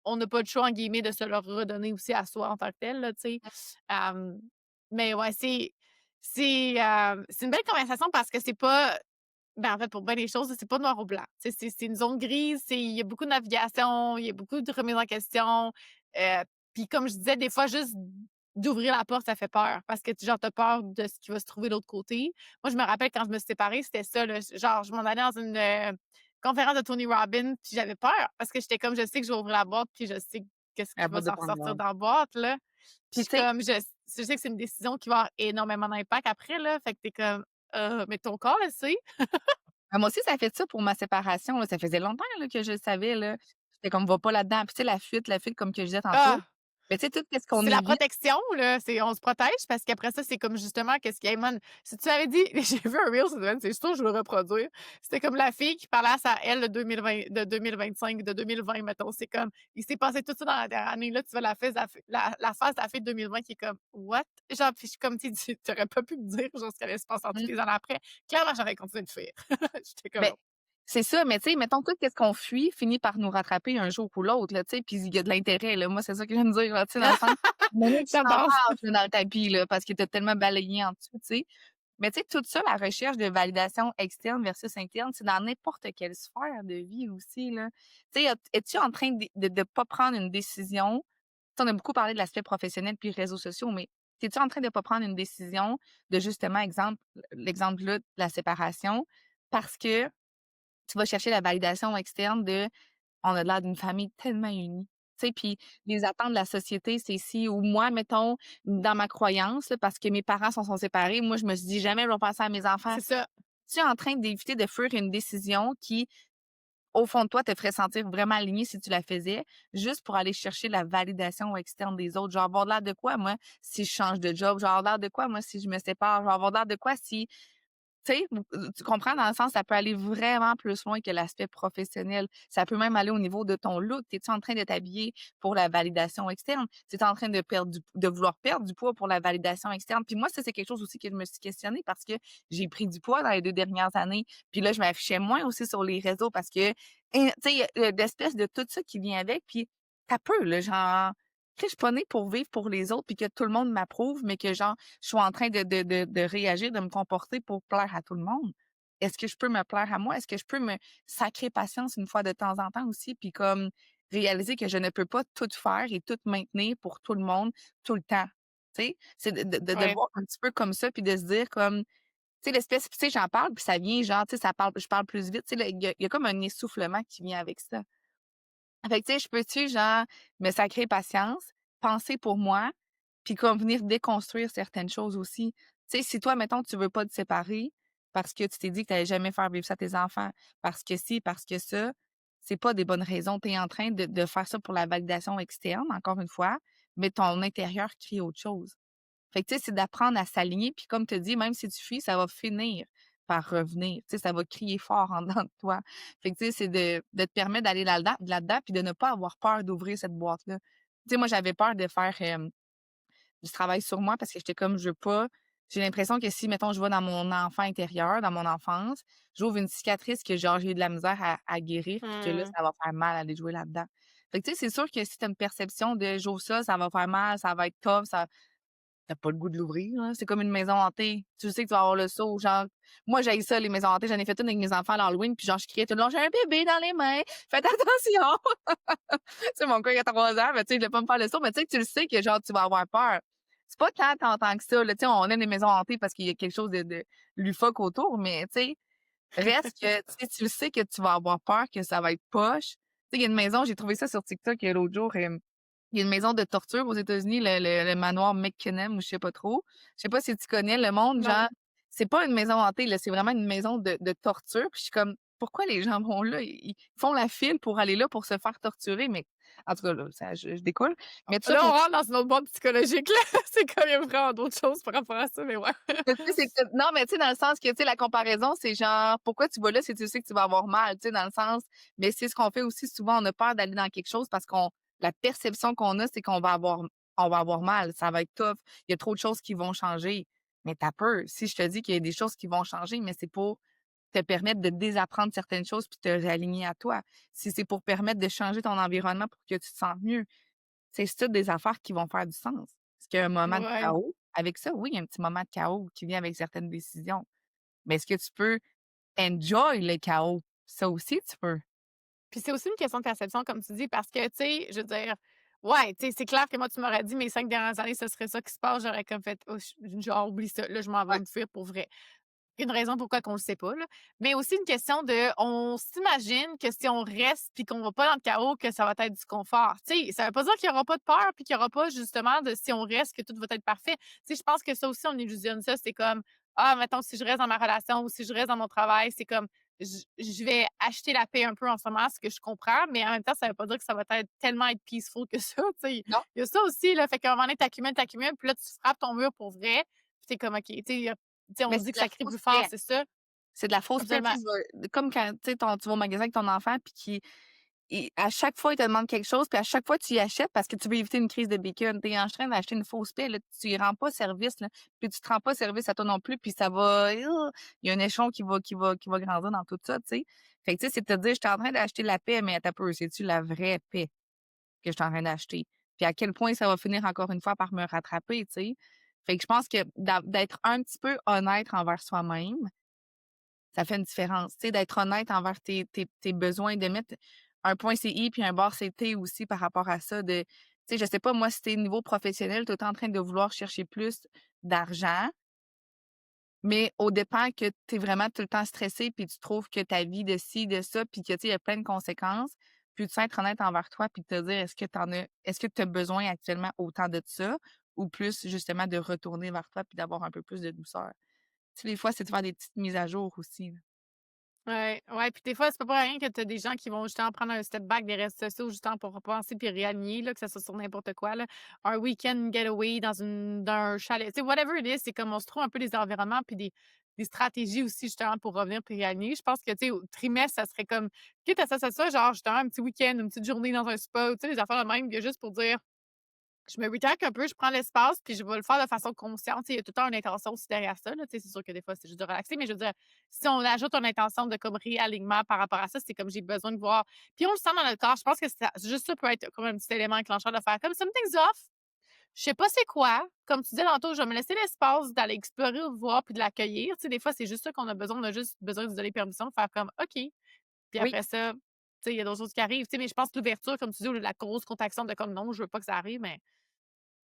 on n'a pas le choix, en guillemets, de se le redonner aussi à soi en tant que tel, là, tu sais. Hem, mais ouais, c'est une belle conversation parce que c'est pas Ben, en fait, pour bien des choses, c'est pas noir ou blanc. Tu sais, c'est une zone grise, il y a beaucoup de navigation, il y a beaucoup de remise en question. Puis comme je disais, des fois, juste d'ouvrir la porte, ça fait peur parce que genre, tu as peur de ce qui va se trouver de l'autre côté. Moi, je me rappelle quand je me suis séparée, c'était ça, là. Genre, je m'en allais dans une, conférence de Tony Robbins, puis j'avais peur parce que j'étais comme: «Je sais que je vais ouvrir la boîte, puis je sais qu'est-ce La qui va boîte de s'en ressortir Pandore. dans la boîte, là». Puis je Puis suis tu sais, comme, je sais que c'est une décision qui va avoir énormément d'impact après, là. Fait que tu es comme: mais ton corps le sait». moi aussi, ça fait ça pour ma séparation, là. Ça faisait longtemps, là, que je le savais, là. J'étais comme: «Va pas là-dedans». Puis tu sais, la fuite, comme que je disais tantôt. Ah! Mais tu sais, tout qu'est-ce qu'on C'est la évite. protection, là, c'est on se protège parce qu'après ça, c'est comme justement qu'est-ce qui man, si tu avais dit j'ai vu un reel cette semaine, c'est sûr que je vais le reproduire. C'était comme la fille qui parlait à sa elle de 2020 de 2025, de 2020 mettons. C'est comme, il s'est passé tout ça dans la dernière année. Là, tu vois la face de la fille de 2020 qui est comme: «What?» Genre, puis je suis comme, tu aurais pas pu me dire genre ce qui allait se passer en toutes Mmh. les années après. Clairement, j'aurais continué de fuir. J'étais comme: Ben, «Non». c'est ça, mais tu sais, mettons, tout qu'est-ce qu'on fuit finit par nous rattraper un jour ou l'autre, là, tu sais, puis il y a de l'intérêt, là. Moi, c'est ça que j'aime dire, là, tu sais, dans le sens, maintenant tu J'adore ça. t'embarques, là, dans le tapis, là, parce que tu as tellement balayé en dessous, tu sais. Mais tu sais, tout ça, la recherche de validation externe versus interne, c'est dans n'importe quelle sphère de vie aussi, là. Tu sais, es-tu en train de pas prendre une décision? Tu sais, on a beaucoup parlé de l'aspect professionnel puis réseaux sociaux, mais es-tu en train de pas prendre une décision de justement, l'exemple là, de la séparation, parce que tu vas chercher la validation externe de: «On a l'air d'une famille tellement unie». Tu sais, puis les attentes de la société, c'est ici ou moi, mettons, dans ma croyance, là, parce que mes parents se sont séparés, moi, je me suis dit: «Jamais je vais penser à mes enfants». C'est ça. Tu es en train d'éviter de fuir une décision qui, au fond de toi, te ferait sentir vraiment aligné si tu la faisais, juste pour aller chercher la validation externe des autres. Genre, avoir l'air de quoi, moi, si je change de job? Genre, avoir l'air de quoi, moi, si je me sépare? Genre, avoir l'air de quoi si tu sais, tu comprends? Dans le sens, ça peut aller vraiment plus loin que l'aspect professionnel. Ça peut même aller au niveau de ton look. Es-tu en train de t'habiller pour la validation externe? Tu es en train de vouloir perdre du poids pour la validation externe? Puis moi, ça, c'est quelque chose aussi que je me suis questionnée parce que j'ai pris du poids dans les 2 dernières années. Puis là, je m'affichais moins aussi sur les réseaux parce que, tu sais, il y a l'espèce de tout ça qui vient avec. Puis ça peut, là, genre, tu sais, je suis pas née pour vivre pour les autres puis que tout le monde m'approuve, mais que genre, je suis en train de réagir, de me comporter pour plaire à tout le monde. Est-ce que je peux me plaire à moi? Est-ce que je peux me sacrer patience une fois de temps en temps aussi? Puis comme réaliser que je ne peux pas tout faire et tout maintenir pour tout le monde tout le temps. Tu sais? C'est de le Ouais. voir un petit peu comme ça, puis de se dire comme, tu sais, l'espèce, tu sais, j'en parle, puis ça vient genre, tu sais, je parle plus vite. Tu sais, il y a comme un essoufflement qui vient avec ça. Fait que, tu sais, je peux-tu, genre, me sacrer patience, penser pour moi, puis comme venir déconstruire certaines choses aussi. Tu sais, si toi, mettons, tu veux pas te séparer parce que tu t'es dit que tu allais jamais faire vivre ça à tes enfants, parce que ci, parce que ça, c'est pas des bonnes raisons. Tu es en train de faire ça pour la validation externe, encore une fois, mais ton intérieur crie autre chose. Fait que, tu sais, c'est d'apprendre à s'aligner, puis comme tu dis, même si tu fuis, ça va finir par revenir. Tu sais, ça va crier fort en dedans de toi. Fait que, tu sais, c'est de te permettre d'aller là-dedans, puis de ne pas avoir peur d'ouvrir cette boîte-là. Tu sais, moi, j'avais peur de faire, du travail sur moi parce que j'étais comme: «Je veux pas». J'ai l'impression que si, mettons, je vais dans mon enfant intérieur, dans mon enfance, j'ouvre une cicatrice que, genre, j'ai eu de la misère à guérir, puis que là, Mmh. ça va faire mal aller jouer là-dedans. Fait que, tu sais, c'est sûr que si tu as une perception de: «J'ouvre ça va faire mal, ça va être tough, ça» tu pas le goût de l'ouvrir, là. C'est comme une maison hantée. Tu sais que tu vas avoir le saut, genre moi, j'haïs ça, les maisons hantées. J'en ai fait une avec mes enfants à l'Halloween, puis genre, je criais tout le long: «J'ai un bébé dans les mains, faites attention!» Tu sais, mon gars, il a 3 ans, mais tu sais, je voulais pas me faire le saut, mais tu sais que tu le sais que genre, tu vas avoir peur. C'est pas tant que ça, là. Tu sais, on aime les maisons hantées parce qu'il y a quelque chose de loufoque autour, mais tu sais, reste que, tu sais, tu le sais que tu vas avoir peur, que ça va être poche. Tu sais, il y a une maison, j'ai trouvé ça sur TikTok, l'autre jour, il y a une maison de torture aux États-Unis, le manoir McKinnon ou je sais pas trop. Je sais pas si tu connais le monde, Non. genre, c'est pas une maison hantée, là, c'est vraiment une maison de torture. Puis je suis comme: «Pourquoi les gens vont là?» Ils font la file pour aller là pour se faire torturer, mais en tout cas, là, ça je découle. Mais tout ça Là, on pour rentre dans une autre boîte psychologique, là. C'est comme il y a vraiment d'autres choses par rapport à ça, mais ouais. mais tu sais, c'est que non, mais tu sais, dans le sens que, tu sais, la comparaison, c'est genre: «Pourquoi tu vas là si tu sais que tu vas avoir mal?» Tu sais, dans le sens mais c'est ce qu'on fait aussi souvent, on a peur d'aller dans quelque chose parce qu'on la perception qu'on a, c'est qu'on va avoir mal, ça va être tough, il y a trop de choses qui vont changer. Mais tu as peur. Si je te dis qu'il y a des choses qui vont changer, mais c'est pour te permettre de désapprendre certaines choses puis te réaligner à toi. Si c'est pour permettre de changer ton environnement pour que tu te sentes mieux, c'est toutes des affaires qui vont faire du sens. Est-ce qu'il y a un moment de Ouais. chaos avec ça? Oui, il y a un petit moment de chaos qui vient avec certaines décisions. Mais est-ce que tu peux enjoy le chaos. Ça aussi, tu peux. Puis c'est aussi une question de perception, comme tu dis, parce que, tu sais, je veux dire, ouais, tu sais, c'est clair que moi, tu m'aurais dit mes 5 dernières années, ce serait ça qui se passe. J'aurais comme fait, oh, genre, oublie ça, là, je m'en vais Ouais. me fuir pour vrai. Une raison pourquoi qu'on le sait pas, là. Mais aussi une question de, on s'imagine que si on reste puis qu'on va pas dans le chaos, que ça va être du confort. Tu sais, ça veut pas dire qu'il y aura pas de peur puis qu'il y aura pas justement de si on reste que tout va être parfait. Tu sais, je pense que ça aussi, on illusionne ça. C'est comme, ah, mettons, si je reste dans ma relation ou si je reste dans mon travail, c'est comme, je vais acheter la paix un peu en ce moment, ce que je comprends, mais en même temps, ça veut pas dire que ça va être tellement être peaceful que ça, tu sais. Non, Il y a ça aussi, là. Fait qu'à un moment donné, t'accumules, puis là, tu frappes ton mur pour vrai. Puis t'es comme, OK, tu sais, on mais se dit c'est que de la ça crie plus fausse fort, paix. c'est ça? C'est de la fausse paix, tu Absolument. sais, comme quand, tu sais, tu vas au magasin avec ton enfant puis à chaque fois, il te demande quelque chose, puis à chaque fois, tu y achètes parce que tu veux éviter une crise de bacon. Tu es en train d'acheter une fausse paix, là, tu y rends pas service, là, puis tu te rends pas service à toi non plus, puis ça va il y a un échelon qui va grandir dans tout ça, tu sais. Fait que, tu sais, c'est de te dire: «Je suis en train d'acheter la paix, mais attends un peu, c'est-tu la vraie paix que je suis en train d'acheter?» Puis à quel point ça va finir encore une fois par me rattraper, tu sais? Fait que je pense que d'être un petit peu honnête envers soi-même, ça fait une différence, tu sais, d'être honnête envers tes besoins, de mettre un point c'est I puis un barre c'est T aussi par rapport à ça de tu sais, je sais pas moi, si tu niveau professionnel, tu es en train de vouloir chercher plus d'argent, mais au dépend que tu es vraiment tout le temps stressé puis tu trouves que ta vie de ci, de ça, puis que, tu sais, il y a plein de conséquences, puis tu sais être honnête envers toi puis te dire est-ce que tu as besoin actuellement autant de ça ou plus justement de retourner vers toi puis d'avoir un peu plus de douceur? Tu sais, des fois, c'est de faire des petites mises à jour aussi, là. Ouais, ouais, puis des fois, c'est pas pour rien que tu as des gens qui vont justement prendre un step back des réseaux sociaux justement pour repenser puis réaligner, là, que ça soit sur n'importe quoi, là. Un week-end getaway dans un chalet, tu sais, whatever it is, c'est comme on se trouve un peu des environnements puis des stratégies aussi justement pour revenir puis réaligner. Je pense que, tu sais, au trimestre, ça serait comme, quitte à ça, genre justement un petit week-end, une petite journée dans un spa, tu sais, des affaires de même, que juste pour dire, je me retract un peu, je prends l'espace, puis je vais le faire de façon consciente. Tu sais, il y a tout le temps une intention aussi derrière ça, là. Tu sais, c'est sûr que des fois, c'est juste de relaxer, mais je veux dire, si on ajoute une intention de comme réalignement par rapport à ça, c'est comme j'ai besoin de voir. Puis on le sent dans notre corps. Je pense que juste ça peut être comme un petit élément enclencheur de faire comme something's off. Je sais pas c'est quoi. Comme tu disais tantôt, je vais me laisser l'espace d'aller explorer ou de voir puis de l'accueillir. Tu sais, des fois, c'est juste ça qu'on a besoin. On a juste besoin de se donner permission de faire comme OK. Puis Oui. après ça, tu sais, il y a d'autres choses qui arrivent. Tu sais, mais je pense que l'ouverture, comme tu dis, ou la grosse contraction de comme non, je veux pas que ça arrive, mais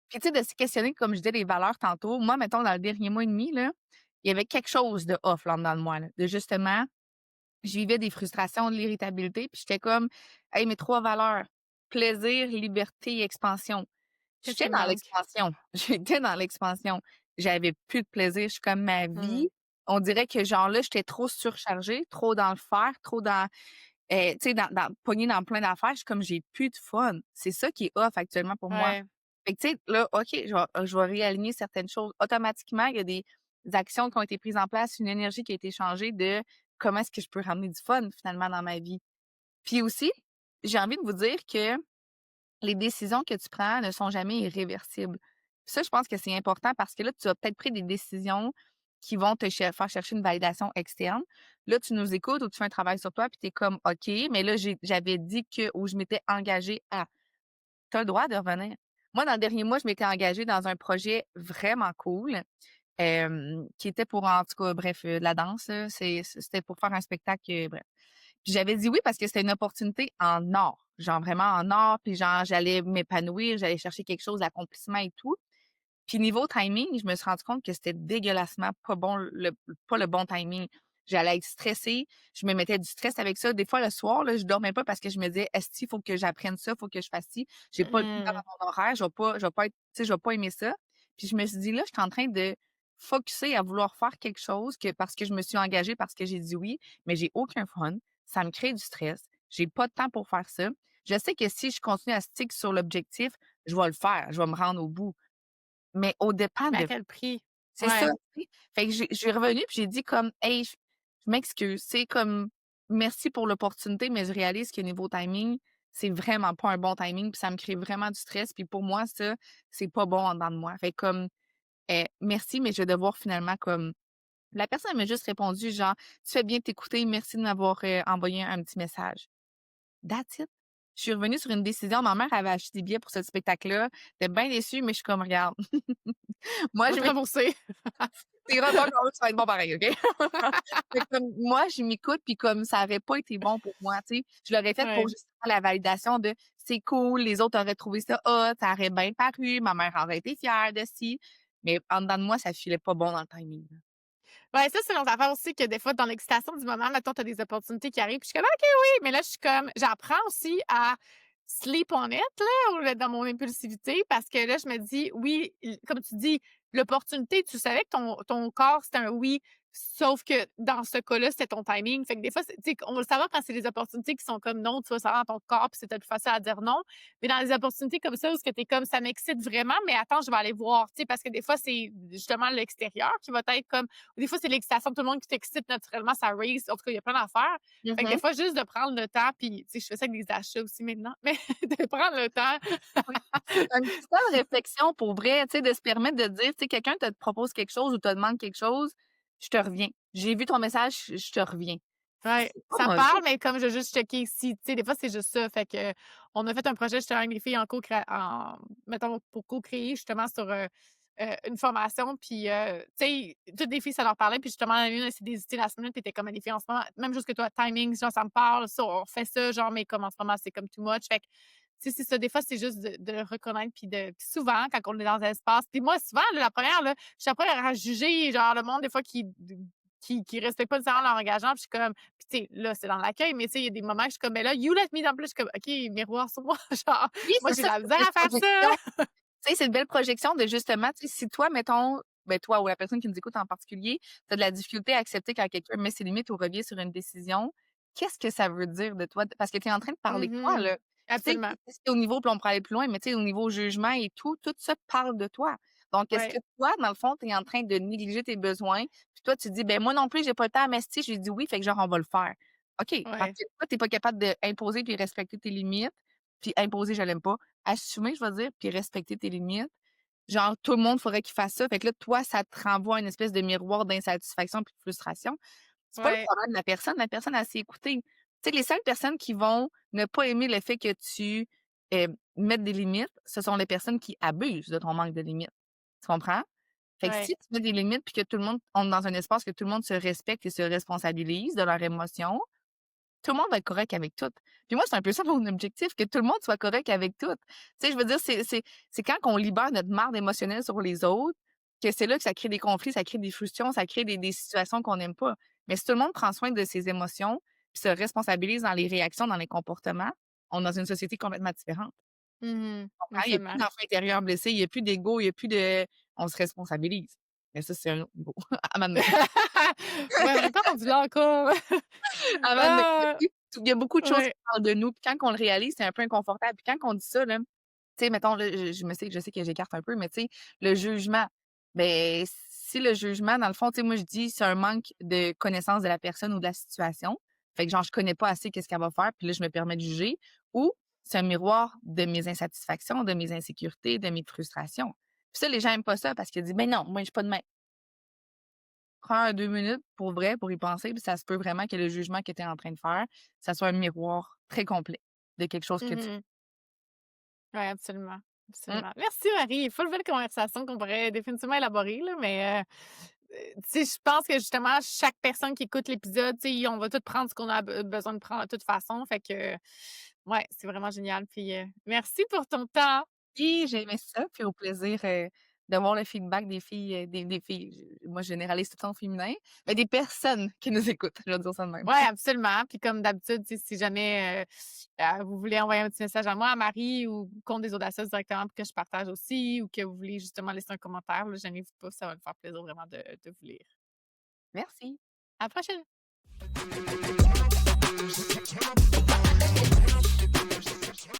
Puis tu sais, de se questionner, comme je disais, les valeurs tantôt. Moi, mettons, dans le dernier mois et demi, là, il y avait quelque chose de off là, en dedans de moi, là, de justement, je vivais des frustrations, de l'irritabilité, puis j'étais comme: «Hey, mes 3 valeurs, plaisir, liberté et expansion». qu'est-ce J'étais qui me dans manque? l'expansion, j'étais dans l'expansion. J'avais plus de plaisir, je suis comme ma Mmh. vie, on dirait que genre là, j'étais trop surchargée, trop dans le faire, trop dans tu sais, pognée dans plein d'affaires, je suis comme: «J'ai plus de fun». C'est ça qui est off actuellement pour moi. Ouais. Fait que tu sais, là, OK, je vais réaligner certaines choses. Automatiquement, il y a des actions qui ont été prises en place, une énergie qui a été changée de comment est-ce que je peux ramener du fun finalement dans ma vie. Puis aussi, j'ai envie de vous dire que les décisions que tu prends ne sont jamais irréversibles. Ça, je pense que c'est important parce que là, tu as peut-être pris des décisions qui vont te faire chercher une validation externe. Là, tu nous écoutes ou tu fais un travail sur toi, puis tu es comme OK, mais là, j'avais dit que ou je m'étais engagée à. Tu as le droit de revenir. Moi, dans le dernier mois, je m'étais engagée dans un projet vraiment cool, qui était pour, en tout cas, bref, de la danse, là. C'était pour faire un spectacle, bref. Puis j'avais dit oui parce que c'était une opportunité en or, genre vraiment en or, puis genre j'allais m'épanouir, j'allais chercher quelque chose d'accomplissement et tout. Puis niveau timing, je me suis rendu compte que c'était dégueulassement pas le bon timing. J'allais être stressée, je me mettais du stress avec ça. Des fois, le soir, là, je dormais pas parce que je me disais: «Esti, faut que j'apprenne ça, faut que je fasse ci. J'ai pas le temps Mmh. dans mon horaire, je vais pas être tu sais, je vais pas aimer ça». Puis je me suis dit: «Là, je suis en train de focusser à vouloir faire quelque chose que parce que je me suis engagée, parce que j'ai dit oui, mais j'ai aucun fun. Ça me crée du stress. J'ai pas de temps pour faire ça. Je sais que si je continue à stick sur l'objectif, je vais le faire, je vais me rendre au bout, mais au dépend Mais à de» quel prix? c'est ça, Ouais. tu sais? Fait que je suis revenue puis j'ai dit comme: «Hey, je m'excuse, c'est comme merci pour l'opportunité, mais je réalise que niveau timing, c'est vraiment pas un bon timing, puis ça me crée vraiment du stress, puis pour moi, ça, c'est pas bon en dedans de moi». Fait que comme, merci, mais je vais devoir finalement comme la personne m'a juste répondu genre: «Tu fais bien de t'écouter, merci de m'avoir, envoyé un petit message». That's it. Je suis revenue sur une décision. Ma mère avait acheté des billets pour ce spectacle-là. J'étais bien déçue, mais je suis comme: «Regarde, On moi, va je te m'écoute, rembourser. tu iras pas, ça va être bon pareil, OK?» Fait comme moi, je m'écoute, puis comme ça aurait pas été bon pour moi, tu sais, je l'aurais fait pour Ouais. justement la validation de: «C'est cool, les autres auraient trouvé ça hot, ça aurait bien paru, ma mère aurait été fière de ci», mais en dedans de moi, ça filait pas bon dans le timing, là. Ouais, ça, c'est l'autre affaire aussi que des fois, dans l'excitation du moment, mettons, tu as des opportunités qui arrivent, puis je suis comme: «OK, oui», mais là, je suis comme j'apprends aussi à sleep on it, là, dans mon impulsivité, parce que là, je me dis: «Oui», comme tu dis, l'opportunité, tu savais que ton corps, c'était un «oui», sauf que dans ce cas-là, c'était ton timing. Fait que des fois, c'est tu sais, on va le savoir quand c'est des opportunités qui sont comme non, tu vas le savoir dans ton corps, puis c'est peut-être plus facile à dire non. Mais dans les opportunités comme ça, où ce que tu es comme: «Ça m'excite vraiment, mais attends, je vais aller voir», tu sais, parce que des fois, c'est justement l'extérieur qui va être comme des fois, c'est l'excitation de tout le monde qui t'excite naturellement, ça raise. En tout cas, il y a plein d'affaires. Fait que des Mmh. fois, juste de prendre le temps, puis, tu sais, je fais ça avec des achats aussi maintenant, mais de prendre le temps. Oui. Un petit temps de réflexion pour vrai, tu sais, de se permettre de dire, tu sais, quelqu'un te propose quelque chose ou te demande quelque chose, je te reviens. J'ai vu ton message, je te reviens. Ouais, C'est pas ça me parle, mauvais. mais comme je veux juste checker ici, tu sais, des fois, c'est juste ça. Fait que, on a fait un projet justement avec les filles mettons, pour co-créer justement sur une formation. Puis, tu sais, toutes les filles, ça leur parlait. Puis justement, l'une, elle s'est désistée la semaine. Puis, t'es comme les filles en ce moment, même juste que toi, timing, genre, ça me parle, ça, on fait ça, genre, mais comme en ce moment, c'est comme too much. Fait que, tu sais, c'est ça. Des fois, c'est juste de le reconnaître. Puis souvent, quand on est dans un espace, puis moi, souvent, là, la première, là, je suis après à juger, genre, le monde, des fois, qui respectent pas nécessairement leur engagement. Puis je suis comme, puis tu sais, là, c'est dans l'accueil, mais tu sais, il y a des moments que je suis comme, mais là, you let me down. Puis là, je suis comme, OK, miroir sur moi. Genre, Oui, moi, c'est j'ai de ça, la c'est une misère belle à faire ça. projection. Tu sais, c'est une belle projection de justement, tu sais, si toi, mettons, ben, toi ou la personne qui nous écoute en particulier, tu as de la difficulté à accepter quand quelqu'un met ses limites ou revient sur une décision, qu'est-ce que ça veut dire de toi? Parce que tu es en train de parler de toi, Mhm. là. Puis tu sais, Absolument. c'est au niveau, puis on pourrait aller plus loin, mais tu sais, au niveau jugement et tout ça parle de toi. Donc, est-ce Ouais, que toi, dans le fond, tu es en train de négliger tes besoins, puis toi, tu dis, ben moi non plus, j'ai pas le temps à m'esti, j'ai dit oui, fait que genre, on va le faire. OK, parce ouais, que toi, tu pas capable d'imposer puis respecter tes limites, puis imposer, je l'aime pas, assumer, je vais dire, puis respecter tes limites. Genre, tout le monde faudrait qu'il fasse ça. Fait que là, toi, ça te renvoie à une espèce de miroir d'insatisfaction puis de frustration. C'est pas le ouais, problème de la personne, elle s'est écoutée. Tu sais, les seules personnes qui vont ne pas aimer le fait que tu, mettes des limites, ce sont les personnes qui abusent de ton manque de limites. Tu comprends? Fait que ouais. si tu mets des limites puis que tout le monde on est dans un espace que tout le monde se respecte et se responsabilise de leurs émotions, tout le monde va être correct avec tout. Puis moi, c'est un peu ça mon objectif, que tout le monde soit correct avec tout. Tu sais, je veux dire, c'est quand on libère notre marde émotionnelle sur les autres, que c'est là que ça crée des conflits, ça crée des frustrations, ça crée des situations qu'on n'aime pas. Mais si tout le monde prend soin de ses émotions, puis se responsabilise dans les réactions, dans les comportements, on est dans une société complètement différente. Mhm. Tu comprends? Il y a plus Absolument. d'enfants intérieurs blessés, il y a plus d'ego, il y a plus de on se responsabilise. Mais ça, c'est un autre niveau à m'amener. Ouais, on n'est pas rendu là encore. Avant de Ah, il y a beaucoup de choses qui ouais. parlent de nous, puis quand on le réalise, c'est un peu inconfortable. Puis quand on dit ça, là, tu sais, mettons, là, je sais que j'écarte un peu, mais tu sais, le jugement, ben, si le jugement, dans le fond, tu sais, moi, je dis, c'est un manque de connaissance de la personne ou de la situation. Fait que genre, je connais pas assez qu'est-ce qu'elle va faire, puis là, je me permets de juger. Ou c'est un miroir de mes insatisfactions, de mes insécurités, de mes frustrations. Puis ça, les gens aiment pas ça parce qu'ils disent: «Ben non, moi, je suis pas de même». Prends 2 minutes pour vrai, pour y penser, puis ça se peut vraiment que le jugement que tu es en train de faire, ça soit un miroir très complet de quelque chose que tu Mhm. Ouais, absolument. mmh, Absolument. Merci, Marie. Full belle conversation qu'on pourrait définitivement élaborer, là, mais tu sais, je pense que justement, chaque personne qui écoute l'épisode, tu sais, on va tout prendre ce qu'on a besoin de prendre de toute façon. Fait que, ouais, c'est vraiment génial. Puis, merci pour ton temps. puis j'ai aimé ça, puis au plaisir, d'avoir le feedback des filles, des filles, moi je généralise tout le temps au féminin, mais des personnes qui nous écoutent, je vais dire ça de même. Ouais, absolument. Puis comme d'habitude, tu sais, si jamais vous voulez envoyer un petit message à moi, à Marie ou Compte des Audacieuses directement pour que je partage aussi ou que vous voulez justement laisser un commentaire, là, gênez-vous pas, ça va me faire plaisir vraiment de vous lire. Merci. À la prochaine!